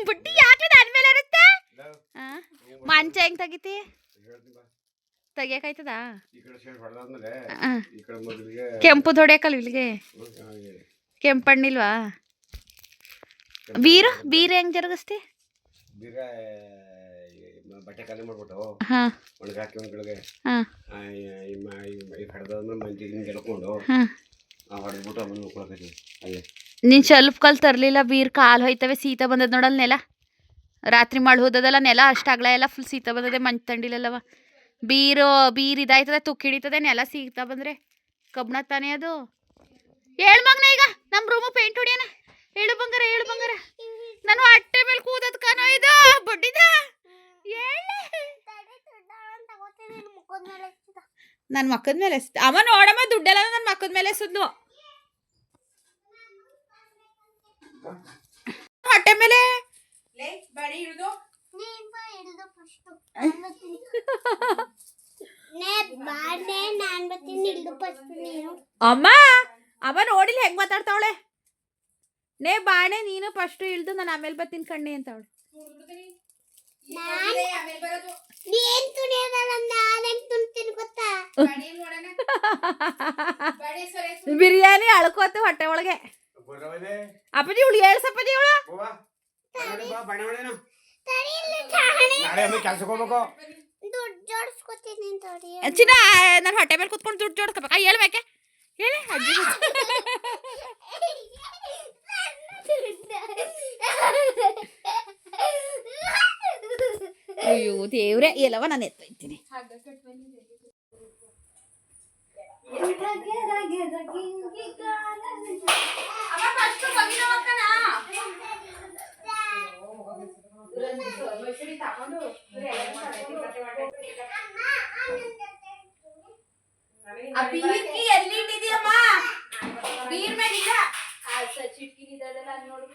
ಬುಟ್ಟಿ ಯಾಕೆ ಅದ್ಮೇಲೆ ಇರುತ್ತೆ? ಮಂಚ ಹೆಂಗ್ ತೆಗಿತಿ? ತೆಗಿಯಕಾಯ್ತದ? ಕೆಂಪು ಹೊಡ್ಯಾಕಲ್ವ ಇಲ್ಲಿಗೆ? ಕೆಂಪಣ್ಣಿಲ್ವಾ? ಬೀರ ಹೆಂಗ್ ಜರುಗಿಸ್ತಿ? ಬಟ್ಟೆ ಖಾಲಿ ಮಾಡ್ಬಿಟ್ಟು ಹಾಂ ಒಣಗಾಕಿ ಒಂದ್ಗಳಿಗೆ ಹಾಂ ಹಡ್ದಾದ್ಮೇಲೆ ಮಂದಿ ಹಿಂಗೆ ಎಳ್ಕೊಂಡು ಹೊಡೆದ್ಬಿಟ್ಟು ಆಮೇಲೆ ನೋಡ್ಕೊಳಕತ್ತೀವಿ ಅಲ್ಲೇ. ನೀನು ಸ್ವಲ್ಪ ಕಲ್ ತರಲಿಲ್ಲ, ಬೀರ್ ಕಾಲು ಹೋಯ್ತವೆ, ಶೀತ ಬಂದದ ನೋಡಲ್ ನೆಲ. ರಾತ್ರಿ ಮಳೆ ಹೋದದಲ್ಲ ನೆಲ ಅಷ್ಟಾಗ್ಲ ಎಲ್ಲ ಫುಲ್ ಶೀತ ಬಂದದೆ, ಮಂಚ್ ತಂಡಿಲಲ್ಲವ. ಬೀರ್ ಇದಾಯ್ತದೆ, ತುಕ್ಕು ಹಿಡಿತದೆ ನೆಲ ಶೀತ ಬಂದರೆ. ಕಬ್ಬಣ ತಾನೇ ಅದು. ಹೇಳು ಮಗನ ಈಗ ನಮ್ಮ ರೂಮು ಪೇಂಟ್ ಹೊಡಿಯೋಣ. ಹೇಳು ಬಂಗಾರ, ಹೇಳು ಬಂಗಾರ. ನಾನು ಅಟ್ಟೆ ಮೇಲೆ ಕೂದದ್ ಕಾನೋ ಇದು ಬಡ್ಡಿದ. ನನ್ನ ಮಕ್ಕದ ಮೇಲೆ ಅವ ನೋಡಮ್ಮ, ದುಡ್ಡೆಲ್ಲ ನನ್ನ ಮಕ್ಕದ ಮೇಲೆ ಎಸದ್ಲು ಹೊಟ್ಟೆ ಮೇಲೆ. ಅಮ್ಮ ಅವ ನೋಡಿಲ್ಲ ಹೆಂಗ್ ಮಾತಾಡ್ತಾವಳೆ. ನೇ ಬಾಣೆ ನೀನು ಫಸ್ಟ್ ಇಳ್ದು ನಾನು ಆಮೇಲೆ ಬರ್ತೀನಿ ಕಣ್ಣಿ ಅಂತವಳು. ಬಿರಿಯಾನಿ ಅಳ್ಕೋತ ಹೊಟ್ಟೆ ಒಳಗೆ. ಅಪ್ಪಾಜಿ ಇವಳು ಹೇಳ್ಸಪ್ಪಾಜಿ ಇವಳು ಚಿನ್ನ ನಾನು ಹೊಟ್ಟೆ ಮೇಲೆ ಕುತ್ಕೊಂಡು ದುಡ್ಡು ಜೋಡಿಸ್ಕೋಬೇಕಾ? ಹೇಳ್ಬೇಕೆ ಹೇಳಿ ಅಜ್ಜಿ. ಅಯ್ಯೋ ದೇವ್ರೆ, ಎಲ್ಲವ ನಾನು ಎತ್ತೈತೀನಿ. ಎಲ್ಲಿ ಇಟ್ಟಿದ್ಯಮ್ಮ? ಬೀರ್ ಮೇಲಿಲ್ಲ ಚಿಟ್ಕಿದೆಲ್ಲ ನೋಡು.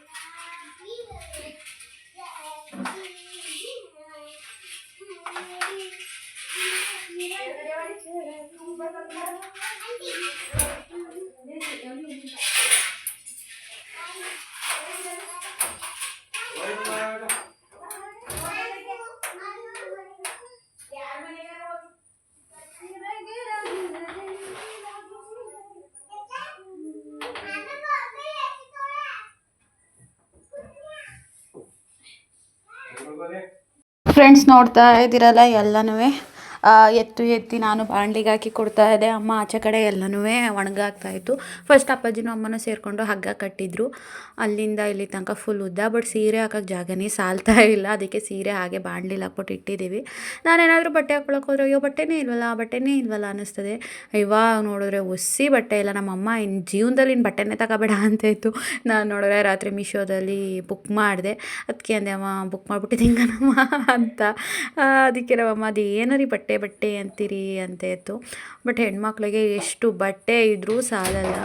ಫ್ರೆಂಡ್ಸ್ ನೋಡ್ತಾ ಇದ್ದೀರಲ್ಲ ಎಲ್ಲನೂ ಎತ್ತಿ ನಾನು ಬಾಣಲಿಗೆ ಹಾಕಿ ಕೊಡ್ತಾ ಇದ್ದೆ. ಅಮ್ಮ ಆಚೆ ಕಡೆ ಎಲ್ಲನೂ ಒಣಗಾಗ್ತಾಯಿತ್ತು. ಫಸ್ಟ್ ಅಪ್ಪಾಜಿನೂ ಅಮ್ಮನೂ ಸೇರಿಕೊಂಡು ಹಗ್ಗ ಕಟ್ಟಿದ್ರು. ಅಲ್ಲಿಂದ ಇಲ್ಲಿ ತನಕ ಫುಲ್ ಉದ್ದ. ಬಟ್ ಸೀರೆ ಹಾಕೋಕ್ಕೆ ಜಾಗನೇ ಸಾಲ್ತಾ ಇಲ್ಲ, ಅದಕ್ಕೆ ಸೀರೆ ಹಾಗೆ ಬಾಣಲಿಗೆ ಹಾಕ್ಬಿಟ್ಟು ಇಟ್ಟಿದ್ದೀವಿ. ನಾನೇನಾದರೂ ಬಟ್ಟೆ ಹಾಕ್ಕೊಳಕ್ಕೆ ಹೋದ್ರೆ ಅಯ್ಯೋ ಬಟ್ಟೆನೇ ಇಲ್ವಲ್ಲ ಅನ್ನಿಸ್ತದೆ. ಇವಾಗ ನೋಡಿದ್ರೆ ಒಸಿ ಬಟ್ಟೆ ಇಲ್ಲ. ನಮ್ಮಮ್ಮ ಇನ್ನು ಜೀವನದಲ್ಲಿ ಇನ್ನು ಬಟ್ಟೆನೇ ತಗೋಬೇಡ ಅಂತ ಇತ್ತು. ನಾನು ನೋಡಿದ್ರೆ ರಾತ್ರಿ ಮೀಶೋದಲ್ಲಿ ಬುಕ್ ಮಾಡಿದೆ. ಅದಕ್ಕೆ ಅಂದೆ ಅಮ್ಮ ಬುಕ್ ಮಾಡಿಬಿಟ್ಟಿದ್ದೆ ನಮ್ಮ ಅಂತ. ಅದಕ್ಕೆ ನಮ್ಮಮ್ಮ ಅದು ಏನರಿ ಬಟ್ಟೆ ಅಂತೀರಿ ಅಂತ ಇತ್ತು. ಬಟ್ ಹೆಣ್ಮಕ್ಳಿಗೆ ಎಷ್ಟು ಬಟ್ಟೆ ಇದ್ದರೂ ಸಾಲಲ್ಲ.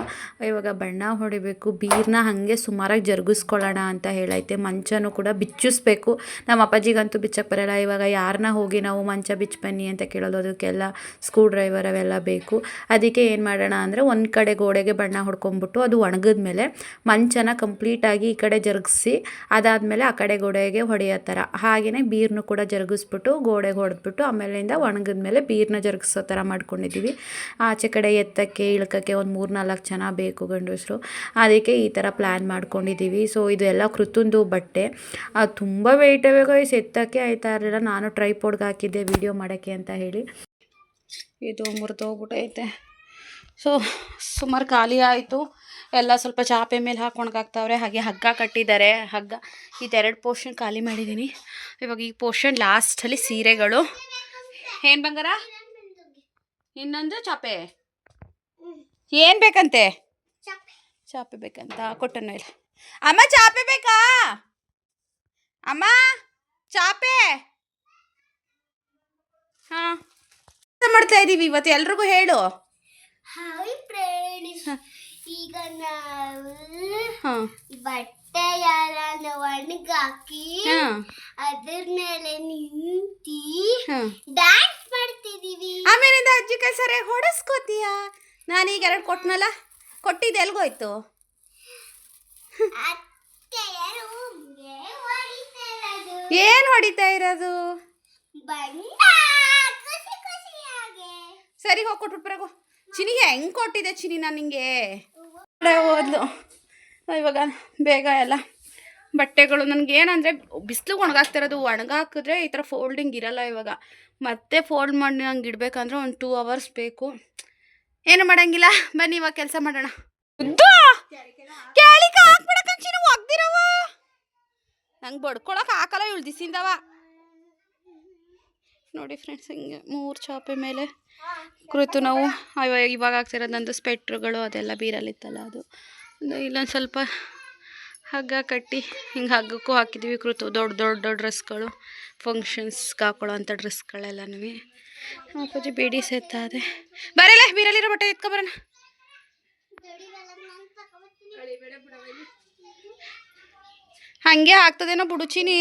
ಇವಾಗ ಬಣ್ಣ ಹೊಡಿಬೇಕು, ಬೀರನ್ನ ಹಾಗೆ ಸುಮಾರಾಗಿ ಜರುಗಿಸ್ಕೊಳ್ಳೋಣ ಅಂತ ಹೇಳೈತೆ. ಮಂಚನೂ ಕೂಡ ಬಿಚ್ಚಿಸ್ಬೇಕು. ನಮ್ಮ ಅಪ್ಪಾಜಿಗಂತೂ ಬಿಚ್ಚಕ್ಕೆ ಬರೋಲ್ಲ. ಇವಾಗ ಯಾರನ್ನ ಹೋಗಿ ನಾವು ಮಂಚ ಬಿಚ್ಚಿ ಬನ್ನಿ ಅಂತ ಕೇಳೋದು, ಅದಕ್ಕೆಲ್ಲ ಸ್ಕ್ರೂ ಡ್ರೈವರ್ ಅವೆಲ್ಲ ಬೇಕು. ಅದಕ್ಕೆ ಏನು ಮಾಡೋಣ ಅಂದರೆ ಒಂದು ಕಡೆ ಗೋಡೆಗೆ ಬಣ್ಣ ಹೊಡ್ಕೊಂಬಿಟ್ಟು ಅದು ಒಣಗಿದ್ಮೇಲೆ ಮಂಚನ ಕಂಪ್ಲೀಟಾಗಿ ಈ ಕಡೆ ಜರುಗಿಸಿ ಅದಾದಮೇಲೆ ಆ ಕಡೆ ಗೋಡೆಗೆ ಹೊಡೆಯೋ ಥರ, ಹಾಗೆಯೇ ಬೀರನ್ನು ಕೂಡ ಜರುಗಿಸ್ಬಿಟ್ಟು ಗೋಡೆಗೆ ಹೊಡೆದ್ಬಿಟ್ಟು ಆಮೇಲಿಂದ ಒಣಗಿದ್ಮೇಲೆ ಬೀರನ್ನ ಜರುಗಿಸೋ ಥರ ಮಾಡ್ಕೊಂಡಿದ್ದೀವಿ. ಆಚೆ ಕಡೆ ಎತ್ತಕ್ಕೆ ಇಳ್ಕೋಕ್ಕೆ ಒಂದು 3-4 ಜನ ಬೇಕು ಗಂಡಸರು. ಅದಕ್ಕೆ ಈ ಥರ ಪ್ಲ್ಯಾನ್ ಮಾಡ್ಕೊಂಡಿದ್ದೀವಿ. ಸೊ ಇದು ಎಲ್ಲ ಕೃತುಂದು ಬಟ್ಟೆ. ಅದು ತುಂಬ ವೆಯ್ಟ್ ಬೇಕಾಗಿ ಎತ್ತಕ್ಕೆ ಆಯ್ತಾ ಇರಲಿಲ್ಲ. ನಾನು ಟ್ರೈಪೋಡ್ಗೆ ಹಾಕಿದ್ದೆ ವಿಡಿಯೋ ಮಾಡೋಕ್ಕೆ ಅಂತ ಹೇಳಿ. ಇದು ಮುರಿದೋಗ್ಬಿಟ್ಟೈತೆ. ಸೊ ಸುಮಾರು ಖಾಲಿ ಆಯಿತು. ಎಲ್ಲ ಸ್ವಲ್ಪ ಚಾಪೆ ಮೇಲೆ ಹಾಕ್ಕೊಳಕ್ಕಾಗ್ತಾವ್ರೆ. ಹಾಗೆ ಹಗ್ಗ ಕಟ್ಟಿದ್ದಾರೆ. ಹಗ್ಗ ಇದೆರಡು ಪೋರ್ಷನ್ ಖಾಲಿ ಮಾಡಿದ್ದೀನಿ. ಇವಾಗ ಈ ಪೋರ್ಷನ್ ಲಾಸ್ಟಲ್ಲಿ ಸೀರೆಗಳು. ಏನು ಬಂಗಾರ? ಇನ್ನೊಂದು ಚಾಪೆ ಏನು ಬೇಕಂತೆ? ಚಾಪೆ ಬೇಕಂತ ಕೊಟ್ಟನು ಇಲ್ಲ. ಅಮ್ಮ ಚಾಪೆ ಬೇಕಾ? ಅಮ್ಮ ಚಾಪೆ. ಹಾಂ ಮಾಡ್ತಾ ಇದ್ದೀವಿ ಇವತ್ತು. ಎಲ್ರಿಗೂ ಹೇಳು. ಹಾಯ್ ಫ್ರೆಂಡ್ಸ್, ಈಗ ನಾವು ಹಾಂ ಬಟ್ಟೆಯನ್ನ ಒಣಗಾಕಿ ಅದ್ರ ಮೇಲೆ ನಿಂತಿ ಡ್ಯಾನ್ಸ್ ಮಾಡ್ತಿದೀವಿ. ಆಮೇಲಿಂದ ಅಜ್ಜಿ ಕೈ ಸರಿಯಾಗಿ ಹೊಡೆಸ್ಕೋತೀಯ. ನಾನೀಗ 2 ಕೊಟ್ಟನಲ್ಲ, ಕೊಟ್ಟಿದ್ದು ಎಲ್ಗೋಯ್ತು? ಏನು ಹೊಡಿತಾ ಇರೋದು? ಸರಿ ಹೋಗಿ ಕೊಟ್ಬಿಟ್ಟು ಬರಗೋ. ಚಿನಿಗೆ ಹೆಂಗೆ ಕೊಟ್ಟಿದ್ದೆ ಚಿನಿ ನಾನು ನಿಂಗೆ? ಹೋದ್ಲು. ಇವಾಗ ಬೇಗ ಎಲ್ಲ ಬಟ್ಟೆಗಳು ನನಗೇನಂದರೆ ಬಿಸಿಲು ಒಣಗಾಕ್ತಿರೋದು. ಒಣಗಾಕಿದ್ರೆ ಈ ಥರ ಫೋಲ್ಡಿಂಗ್ ಇರಲ್ಲ. ಇವಾಗ ಮತ್ತೆ ಫೋಲ್ಡ್ ಮಾಡಿ ಹಂಗೆ ಇಡಬೇಕಂದ್ರೆ ಒಂದು 2 hours ಬೇಕು. ಏನು ಮಾಡೋಂಗಿಲ್ಲ. ಬನ್ನಿ ಇವಾಗ ಕೆಲಸ ಮಾಡೋಣ. ಕ್ಯಾಳಿಕ ಹಾಕ್ಬಿಡಕ್ಕ ಚಿನ್ನ ಒಗ್ದಿರವ. ನಂಗೆ ಬಡ್ಕೊಳಕ್ಕೆ ಹಾಕಲ್ಲ ಇವಳು ದಿಸಿಂದವ. ನೋಡಿ ಫ್ರೆಂಡ್ಸ್, ಹಿಂಗೆ 3 ಚಾಪೆ ಮೇಲೆ ಕುರಿತು ನಾವು ಇವಾಗ ಆಗ್ತಿರೋದು ನಂದು ಸ್ಪೆಟ್ರುಗಳು ಅದೆಲ್ಲ ಬೀರಲ್ಲಿತ್ತಲ್ಲ ಅದು ಇಲ್ಲೊಂದು ಸ್ವಲ್ಪ ಹಗ್ಗ ಕಟ್ಟಿ ಹಿಂಗೆ ಹಗ್ಗಕ್ಕೂ ಹಾಕಿದ್ದೀವಿ ಕುರಿತು ದೊಡ್ಡ ದೊಡ್ಡ ದೊಡ್ಡ ಡ್ರೆಸ್ಗಳು ಫಂಕ್ಷನ್ಸ್ಗೆ ಹಾಕೊಳ್ಳೋ ಅಂಥ ಡ್ರೆಸ್ಗಳೆಲ್ಲನೂ. ಅಪ್ಪಾಜಿ ಬೇಡಿ ಸೇತಾದೆ. ಬರಲ್ಲ ಬೀರಲ್ಲಿರೋ ಬಟ್ಟೆ ಎತ್ಕೊಬರೋಣ. ಹಂಗೆ ಆಗ್ತದೇನೋ ಬುಡುಚಿನಿ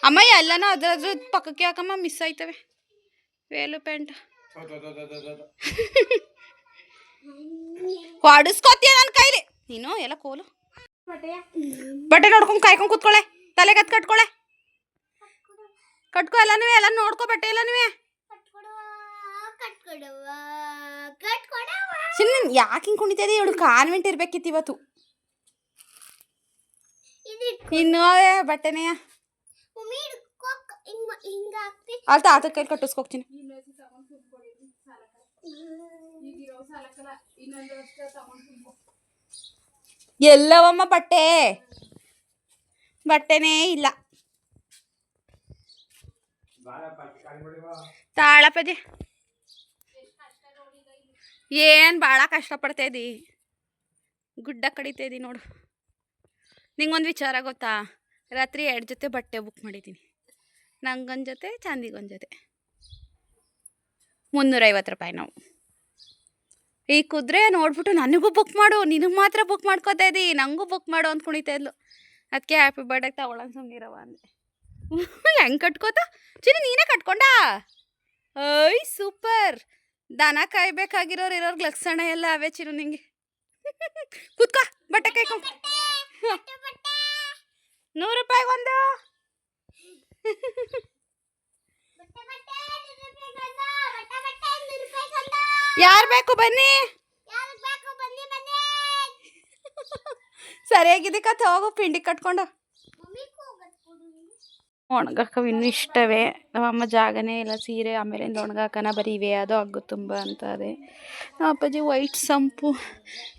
ಅಮ್ಮ, ಎಲ್ಲನೂ ಅದ್ರ ಪಕ್ಕಕ್ಕೆ ಹಾಕಮ್ಮ, ಮಿಸ್ ಆಯ್ತವೆ ವೇಲು ಪ್ಯಾಂಟ್. ಹೊಡಿಸ್ಕೊತೀಯ ನನ್ನ ಕೈಲಿ ನೀನು ಎಲ್ಲ ಕೋಲು. ಬಟ್ಟೆ ನೋಡ್ಕೊಂಡು ಕಾಯ್ಕೊಂಡು ಕೂತ್ಕೊಳ್ಳೆ, ತಲೆ ಕಟ್ಕೊಳೆ, ಕಟ್ಕೊ ಎಲ್ಲನೂ, ಎಲ್ಲ ನೋಡ್ಕೊ ಬಟ್ಟೆ ಎಲ್ಲನೂ. ಚಿನ್ನ ಯಾಕೆ ಹಿಂಗೆ ಕುಣಿತದೆ? ಇವಳು ಕಾನ್ವೆಂಟ್ ಇರ್ಬೇಕಿತ್ತು ಇವತ್ತು. ಇನ್ನು ಬಟ್ಟೆನೇ ಅಲ್ಲಿ ತಾತ ಕೈಲಿ ಕಟ್ಟಿಸ್ಕೋಗ್ತೀನಿ. ಎಲ್ಲವಮ್ಮ ಬಟ್ಟೆನೇ ಇಲ್ಲ. ತಾಳಪ್ಪಜಿ ಏನು ಭಾಳ ಕಷ್ಟಪಡ್ತಾ ಇದ್ದಿ, ಗುಡ್ಡ ಕಡಿತಾ ಇದ್ದಿ ನೋಡು. ನಿಂಗೊಂದು ವಿಚಾರ ಗೊತ್ತಾ? ರಾತ್ರಿ 2 ಜೊತೆ ಬಟ್ಟೆ ಬುಕ್ ಮಾಡಿದ್ದೀನಿ. ನಂಗೊಂದು ಜೊತೆ, ಚಾಂದಿಗೊಂದು ಜೊತೆ. 350 ರೂಪಾಯಿ. ನಾವು ಈ ಕುದುರೆ ನೋಡ್ಬಿಟ್ಟು ನನಗೂ ಬುಕ್ ಮಾಡು, ನಿನಗೆ ಮಾತ್ರ ಬುಕ್ ಮಾಡ್ಕೋತಾ ಇದ್ದಿ, ನನಗೂ ಬುಕ್ ಮಾಡು ಅಂತ ಕುಣಿತಾ ಇದ್ಲು. ಅದಕ್ಕೆ ಹ್ಯಾಪಿ ಬರ್ಡೇಗೆ ತಗೊಳ್ಳೋಣ ಸುಮ್ಮನಿರವ ಅಂದೆ. ಹೆಂಗೆ ಕಟ್ಕೋತ ಚಿನ್ನ? ನೀನೇ ಕಟ್ಕೊಂಡ? I super. ದನ ಕಾಯ್ಬೇಕಾಗಿರೋರು ಇರೋರ್ಗೆ ಲಕ್ಷಣ ಎಲ್ಲ ಅವೇ ಚಿರು. ನಿಂಗೆ ಕೂತ್ಕೋ, ಬಟ್ಟೆ ಕಾಯ್ಕೊಂಡು. 100 ರೂಪಾಯಿಗೊಂದು. ಯಾರು ಬೇಕು ಬನ್ನಿ. ಸರಿಯಾಗಿದೆ ಕಥ. ಹೋಗು ಪಿಂಡಿ ಕಟ್ಕೊಂಡು. ಒಣಗಾಕವು ಇನ್ನೂ ಇಷ್ಟವೇ. ನಮ್ಮಮ್ಮ ಜಾಗನೇ ಇಲ್ಲ, ಸೀರೆ ಆಮೇಲಿಂದ ಒಣಗಾಕನ ಬರೀ ಇವೆ ಅದು ಹಗ್ಗು ತುಂಬ ಅಂತಾರೆ. ಅಪ್ಪಾಜಿ ವೈಟ್ ಸಂಪು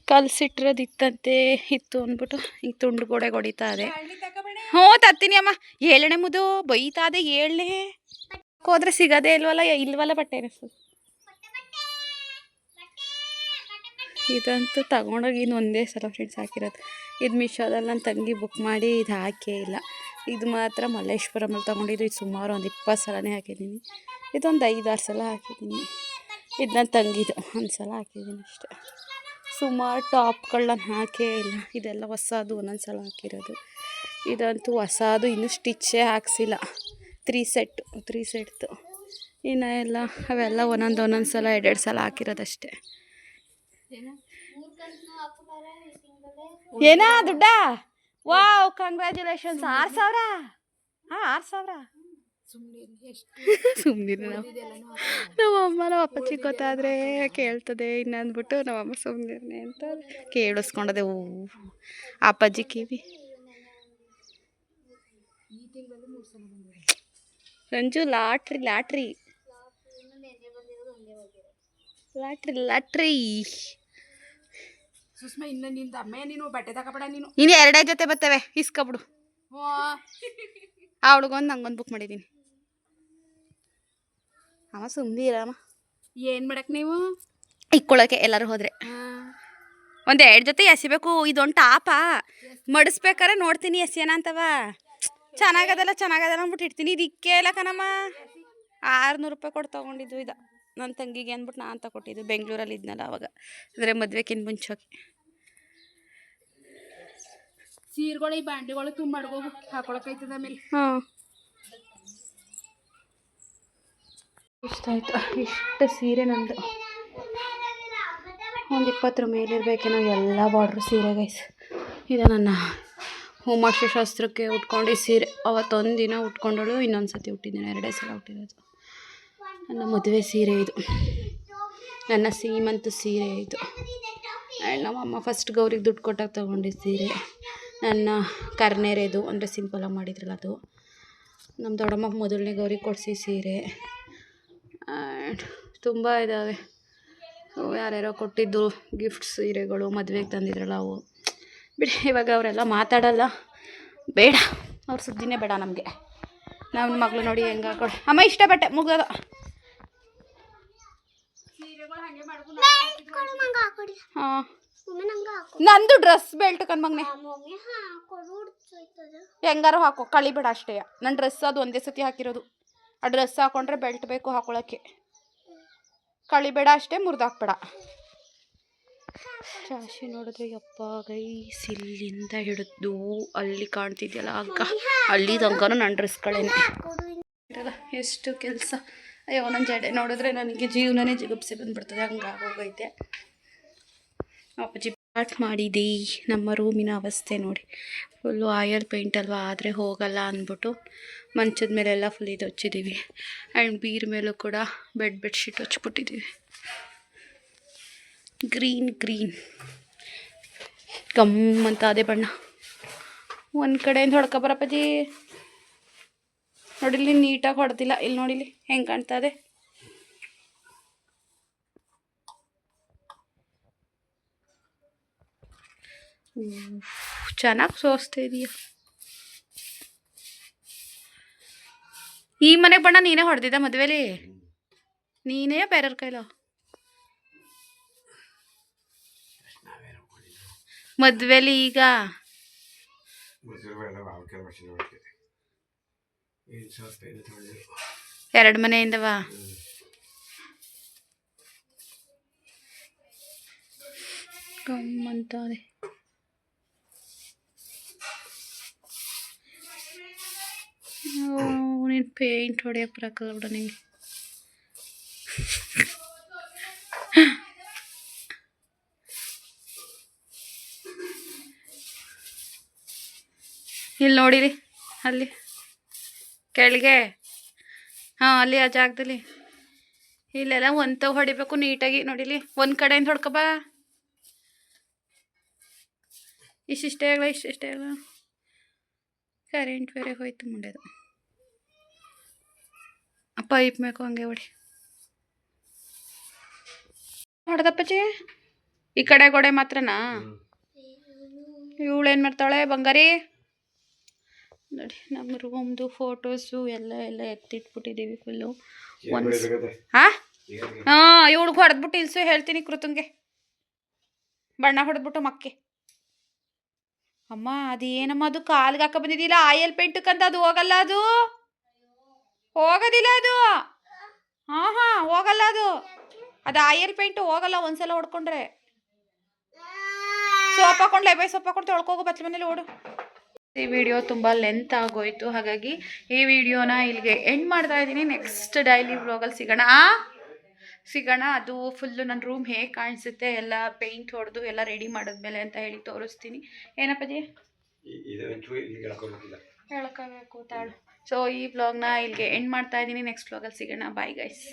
ಕಲಸಿಟ್ಟಿರೋದಿತ್ತಂತೆ, ಇತ್ತು ಅಂದ್ಬಿಟ್ಟು ಹಿಂಗೆ ತುಂಡು ಗೋಡೆಗೆ ಹೊಡಿತಾ ಇದೆ. ಹ್ಞೂ ತತ್ತೀನಿ ಅಮ್ಮ. 7ನೇ ಮುದು ಬೈತಾ ಇದೆ. 7ನೇ ಹೋದ್ರೆ ಸಿಗೋದೇ ಇಲ್ವಲ್ಲ ಬಟ್ಟೆ ಅನಿಸ್ತದೆ. ಇದಂತೂ ತಗೊಂಡೋಗಿ ಇನ್ನೊಂದೇ ಸಲ ಫ್ರೆಂಡ್ಸ್ ಹಾಕಿರೋದು. ಇದು ಮೀಶೋದಲ್ಲಿ ನನ್ನ ತಂಗಿ ಬುಕ್ ಮಾಡಿ ಇದು ಹಾಕೇ ಇಲ್ಲ. ಇದು ಮಾತ್ರ ಮಲ್ಲೇಶ್ವರಮಲ್ಲಿ ತೊಗೊಂಡಿದ್ದು. ಇದು ಸುಮಾರು ಒಂದು 20 ಸಲನೇ ಹಾಕಿದ್ದೀನಿ. ಇದೊಂದು 5-6 ಸಲ ಹಾಕಿದ್ದೀನಿ. ಇದು ನನ್ನ ತಂಗಿದು ಒಂದು ಸಲ ಹಾಕಿದ್ದೀನಿ ಅಷ್ಟೇ. ಸುಮಾರು ಟಾಪ್ಗಳನ್ನ ಹಾಕೇ ಇಲ್ಲ. ಇದೆಲ್ಲ ಹೊಸದು ಒಂದೊಂದು ಸಲ ಹಾಕಿರೋದು. ಇದಂತೂ ಹೊಸದು, ಇನ್ನೂ ಸ್ಟಿಚ್ಚೇ ಹಾಕ್ಸಿಲ್ಲ. 3 ಸೆಟ್ದು. ಇನ್ನು ಎಲ್ಲ ಅವೆಲ್ಲ ಒಂದೊಂದು ಸಲ 2 ಸಲ ಹಾಕಿರೋದಷ್ಟೇ. ಏನಾ ದುಡ್ಡ? Wow, congratulations. 6,000. 6,000 ಸುಮ್ಮನೆ. ನಮ್ಮಮ್ಮ ನಮ್ಮ ಅಪ್ಪ ಗೊತ್ತಾದರೆ ಕೇಳ್ತದೆ ಇನ್ನಂದ್ಬಿಟ್ಟು ನಮ್ಮಮ್ಮ ಸುಮ್ಮನೆ ಅಂತ ಕೇಳಿಸ್ಕೊಂಡದೆ. ಅಪ್ಪಾಜಿ ಕಿವಿ ರಂಜು ಲಾಟ್ರಿ ಸುಷ್ಮಾ. ಇನ್ನು ನಿಂದ ಅಮ್ಮ ನೀನು ಬಟ್ಟೆ ತಗೋಬೇಡ. ನೀನು 2 ಜೊತೆ ಬರ್ತವೆ, ಇಸ್ಕೊಬಿಡು. ಅವಳಿಗೊಂದು ನಂಗೊಂದು ಬುಕ್ ಮಾಡಿದ್ದೀನಿ. ಅಮ್ಮ ಸುಮ್ಮನೆ ಇರಮ್ಮ. ಏನು ಮಾಡಕ್ಕೆ ನೀವು ಇಕ್ಕೊಳ್ಳೋಕೆ ಎಲ್ಲರೂ ಹೋದರೆ ಒಂದು 2 ಜೊತೆ ಎಸಿಬೇಕು. ಇದೊಂದು ಟಾಪ ಮಡಿಸ್ಬೇಕಾರೆ ನೋಡ್ತೀನಿ ಎಸಿಯನ ಅಂತವ. ಚೆನ್ನಾಗದಲ್ಲ ಅಂದ್ಬಿಟ್ಟು ಇಡ್ತೀನಿ. ಇದು ಇಕ್ಕೇ ಇಲ್ಲ ಕಣಮ್ಮ. 600 ರೂಪಾಯಿ ಕೊಟ್ಟು ತೊಗೊಂಡಿದ್ದು. ಇದು ನನ್ನ ತಂಗಿಗೆ ಅಂದ್ಬಿಟ್ಟು ನಾನು ತಗೊಟ್ಟಿದ್ದು. ಬೆಂಗಳೂರಲ್ಲಿ ಇದ್ನಲ್ಲ ಅವಾಗ, ಅಂದರೆ ಮದುವೆಗಿಂತ ಮುಂಚೆಗೆ. ಸೀರೆಗಳು ಈ ಬಾಂಡೆಗಳು ತುಂಬ ಮಾಡ್ಕೋಗು ಹಾಕೊಳಕೈತದ ಆಮೇಲೆ. ಹಾಂ, ಇಷ್ಟ ಆಯ್ತು. ಇಷ್ಟು ಸೀರೆ ನಂದು ಒಂದು 20 ಮೇಲೆ ಇರಬೇಕೇನೋ. ಎಲ್ಲ ಬಾರ್ಡ್ರು ಸೀರೆ ಗೈಸ್. ಇದು ನನ್ನ ಹೋಮಾಕ್ಷ ಶಾಸ್ತ್ರಕ್ಕೆ ಉಟ್ಕೊಂಡು ಸೀರೆ. ಅವತ್ತೊಂದು ದಿನ ಉಟ್ಕೊಂಡಳು, ಇನ್ನೊಂದು ಸತಿ ಹುಟ್ಟಿದ್ದೀನಿ. 2 ಸಲ ಹುಟ್ಟಿರೋದು. ನನ್ನ ಮದುವೆ ಸೀರೆ ಇದು, ನನ್ನ ಸೀಮಂತ ಸೀರೆ ಇದು. ನಮ್ಮಮ್ಮ ಫಸ್ಟ್ ಗೌರಿಗೆ ದುಡ್ಡು ಕೊಟ್ಟಾಗ ತೊಗೊಂಡಿದ್ದ ಸೀರೆ. ನನ್ನ ಕರ್ನೇರೆದು, ಅಂದರೆ ಸಿಂಪಲಾಗಿ ಮಾಡಿದ್ರಲ್ಲ ಅದು. ನಮ್ಮ ದೊಡ್ಡಮ್ಮ ಮೊದಲನೇ ಗೌರಿಗೆ ಕೊಡಿಸಿ ಸೀರೆ. ತುಂಬ ಇದ್ದಾವೆ. ಯಾರ್ಯಾರೋ ಕೊಟ್ಟಿದ್ದು ಗಿಫ್ಟ್ಸ್ ಸೀರೆಗಳು, ಮದುವೆಗೆ ತಂದಿದ್ರಲ್ಲ ಅವು. ಬಿಡಿ, ಇವಾಗ ಅವರೆಲ್ಲ ಮಾತಾಡಲ್ಲ, ಬೇಡ, ಅವ್ರ ಸುದ್ದಿನೇ ಬೇಡ ನಮಗೆ. ನಮ್ಮ ಮಗಳು ನೋಡಿ ಹೆಂಗೆ ಹಾಕೊಳ ಅಮ್ಮ ಇಷ್ಟ ಬಟ್ಟೆ ಮುಗ್ದದ ಹಾಂ ನಂದು ಡ್ರೆಸ್ ಬೆಲ್ಟ್ ಕಣ್ಮಗ್ನೆ ಹೆಂಗಾರು ಹಾಕೋ ಕಳಿಬೇಡ ಅಷ್ಟೇ. ನನ್ನ ಡ್ರೆಸ್ ಅದು ಒಂದೇ ಸತಿ ಹಾಕಿರೋದು. ಆ ಡ್ರೆಸ್ ಹಾಕೊಂಡ್ರೆ ಬೆಲ್ಟ್ ಬೇಕು ಹಾಕೊಳ್ಳೋಕ್ಕೆ. ಕಳಿಬೇಡ ಅಷ್ಟೇ, ಮುರಿದಾಕ್ಬೇಡ. ಚಾಶಿ ನೋಡಿದ್ರೆ ಯಪ್ಪ ಗೈಸ್ ಇಲ್ಲಿಂದ ಹಿಡಿದು ಅಲ್ಲಿ ಕಾಣ್ತಿದ್ಯಲ್ಲ ಹಗ್ಗ, ಅಲ್ಲಿ ತನಕನೂ ನನ್ನ ಡ್ರೆಸ್ಗಳೇನೆ. ಎಷ್ಟು ಕೆಲಸ. ಅಯ್ಯೋ ನನ್ನ ಜಡೆ ನೋಡಿದ್ರೆ ನನಗೆ ಜೀವನನೇ ಜಿಗುಪ್ಸೆ ಬಂದುಬಿಡ್ತದೆ, ಹಂಗಾಗೋಗೈತೆ. ಅಪ್ಪಾಜಿ ಸ್ಟಾರ್ಟ್ ಮಾಡಿದೆ. ನಮ್ಮ ರೂಮಿನ ಅವಸ್ಥೆ ನೋಡಿ, ಫುಲ್ಲು ಆಯಲ್ ಪೇಂಟ್ ಅಲ್ವಾ, ಆದರೆ ಹೋಗಲ್ಲ ಅಂದ್ಬಿಟ್ಟು ಮಂಚದ ಮೇಲೆಲ್ಲ ಫುಲ್ ಇದು ಹಚ್ಚಿದ್ದೀವಿ. ಆ್ಯಂಡ್ ಬೀರ್ ಮೇಲೂ ಕೂಡ ಬೆಡ್ಶೀಟ್ ಹಚ್ಬಿಟ್ಟಿದ್ದೀವಿ. ಗ್ರೀನ್ ಗಮ್ ಅಂತ ಅದೇ ಬಣ್ಣ. ಒಂದು ಕಡೆಯಿಂದ ಹೊಡ್ಕೊಬರಪ್ಪಾಜಿ. ನೋಡಿಲಿ ನೀಟಾಗಿ ಹೊಡೆದಿಲ್ಲ. ಇಲ್ಲಿ ನೋಡಿಲಿ ಹೆಂಗೆ ಕಾಣ್ತಾ ಇದೆ. ಚೆನ್ನಾಗಿ ಸೋಸ್ತಾ ಇದೀಯ. ಈ ಮನೆ ಬಣ್ಣ ನೀನೇ ಹೊಡೆದಿದ್ದ ಮದುವೆಲಿ? ನೀನೇ ಬೇರೆಯವ್ರ ಕೈಲೋ? ಮದುವೆಲಿ ಈಗ 2 ಮನೆಯಿಂದವಾ? ಗಮ್ಮಂತಾರೆ. ನೀನು ಪೇಂಟ್ ಹೊಡೆಯಕ್ಕೆ ಬರಕ್ಕಲ್ಲ ಬಿಡ ನಿಂಗೆ. ಇಲ್ಲಿ ನೋಡಿರಿ, ಅಲ್ಲಿ ಕೆಳಗೆ, ಹಾಂ ಅಲ್ಲಿ ಆ ಜಾಗದಲ್ಲಿ ಇಲ್ಲೆಲ್ಲ ಒಂತ ಹೊಡಿಬೇಕು ನೀಟಾಗಿ. ನೋಡಿಲಿ ಒಂದು ಕಡೆಯಿಂದ ಹೊಡ್ಕೊಬಾ. ಇಷ್ಟಿಷ್ಟೇ ಆಗಲ್ಲ, ಇಷ್ಟಿಷ್ಟೇ ಆಗಲ್ಲ. ಕರೆಂಟ್ ಬೇರೆ ಹೋಯ್ತು ಮುಂಡೆದು. ಪೈಪ್ ಮೇಕು ಹಂಗೆ ಹೊಡಿ. ಹೊಡೆದಪ್ಪಚ್ಚಿ ಈ ಕಡೆ ಗೋಡೆ ಮಾತ್ರನಾ? ಇವಳೇನು ಮಾಡ್ತಾಳೆ ಬಂಗಾರಿ? ನೋಡಿ ನಮ್ಮ ರೂಮ್ದು ಫೋಟೋಸು ಎಲ್ಲ ಎತ್ತಿಟ್ಬಿಟ್ಟಿದ್ದೀವಿ ಫುಲ್ಲು. ಹಾಂ ಇವಳಿಗೆ ಹೊಡೆದ್ಬಿಟ್ಟು ಇಲ್ಸು ಹೇಳ್ತೀನಿ ಕೃತಂಗೆ. ಬಣ್ಣ ಹೊಡೆದ್ಬಿಟ್ಟು ಮಕ್ಕೆ. ಅಮ್ಮ ಅದೇನಮ್ಮ ಅದು ಕಾಲ್ಗೆ ಹಾಕ ಬಂದಿದ್ದಿಲ್ಲ ಆಯಲ್ ಪೇಂಟಕ್ಕಂತ. ಅದು ಹೋಗಲ್ಲ, ಅದು ಹೋಗೋದಿಲ್ಲ ಅದು. ಹಾಂ ಹೋಗಲ್ಲ ಅದು. ಅದು ಆಯಲ್ ಪೇಂಟು ಹೋಗಲ್ಲ ಒಂದ್ಸಲ ಹೊಡ್ಕೊಂಡ್ರೆ. ಸೋಪ್ ಹಾಕೊಂಡು ಲೆಬೈ ಸೋಪ್ ಹಾಕೊಂಡು ತೊಳ್ಕೋಗೋ ಬತ್ಲ ಮನೇಲಿ ಓಡು. ಈ ವಿಡಿಯೋ ತುಂಬ ಲೆಂತ್ ಆಗೋಯ್ತು, ಹಾಗಾಗಿ ಈ ವಿಡಿಯೋನ ಇಲ್ಲಿಗೆ ಎಂಡ್ ಮಾಡ್ತಾ ಇದ್ದೀನಿ. ನೆಕ್ಸ್ಟ್ ಡೈಲಿ ವ್ಲಾಗಲ್ಲಿ ಸಿಗೋಣ. ಅದು ಫುಲ್ಲು ನನ್ನ ರೂಮ್ ಹೇಗೆ ಕಾಣಿಸುತ್ತೆ ಎಲ್ಲ ಪೇಂಟ್ ಹೊಡೆದು ಎಲ್ಲ ರೆಡಿ ಮಾಡಿದ್ಮೇಲೆ ಅಂತ ಹೇಳಿ ತೋರಿಸ್ತೀನಿ. ಏನಪ್ಪಾಜಿ ಹೇಳ್ಕೋಬೇಕು ತಾಳು. ಸೊ ಈ ವ್ಲಾಗ್ನ ಇಲ್ಲಿಗೆ ಎಂಡ್ ಮಾಡ್ತಾ ಇದ್ದೀನಿ. ನೆಕ್ಸ್ಟ್ ವ್ಲಾಗಲ್ಲಿ ಸಿಗೋಣ. Bye guys.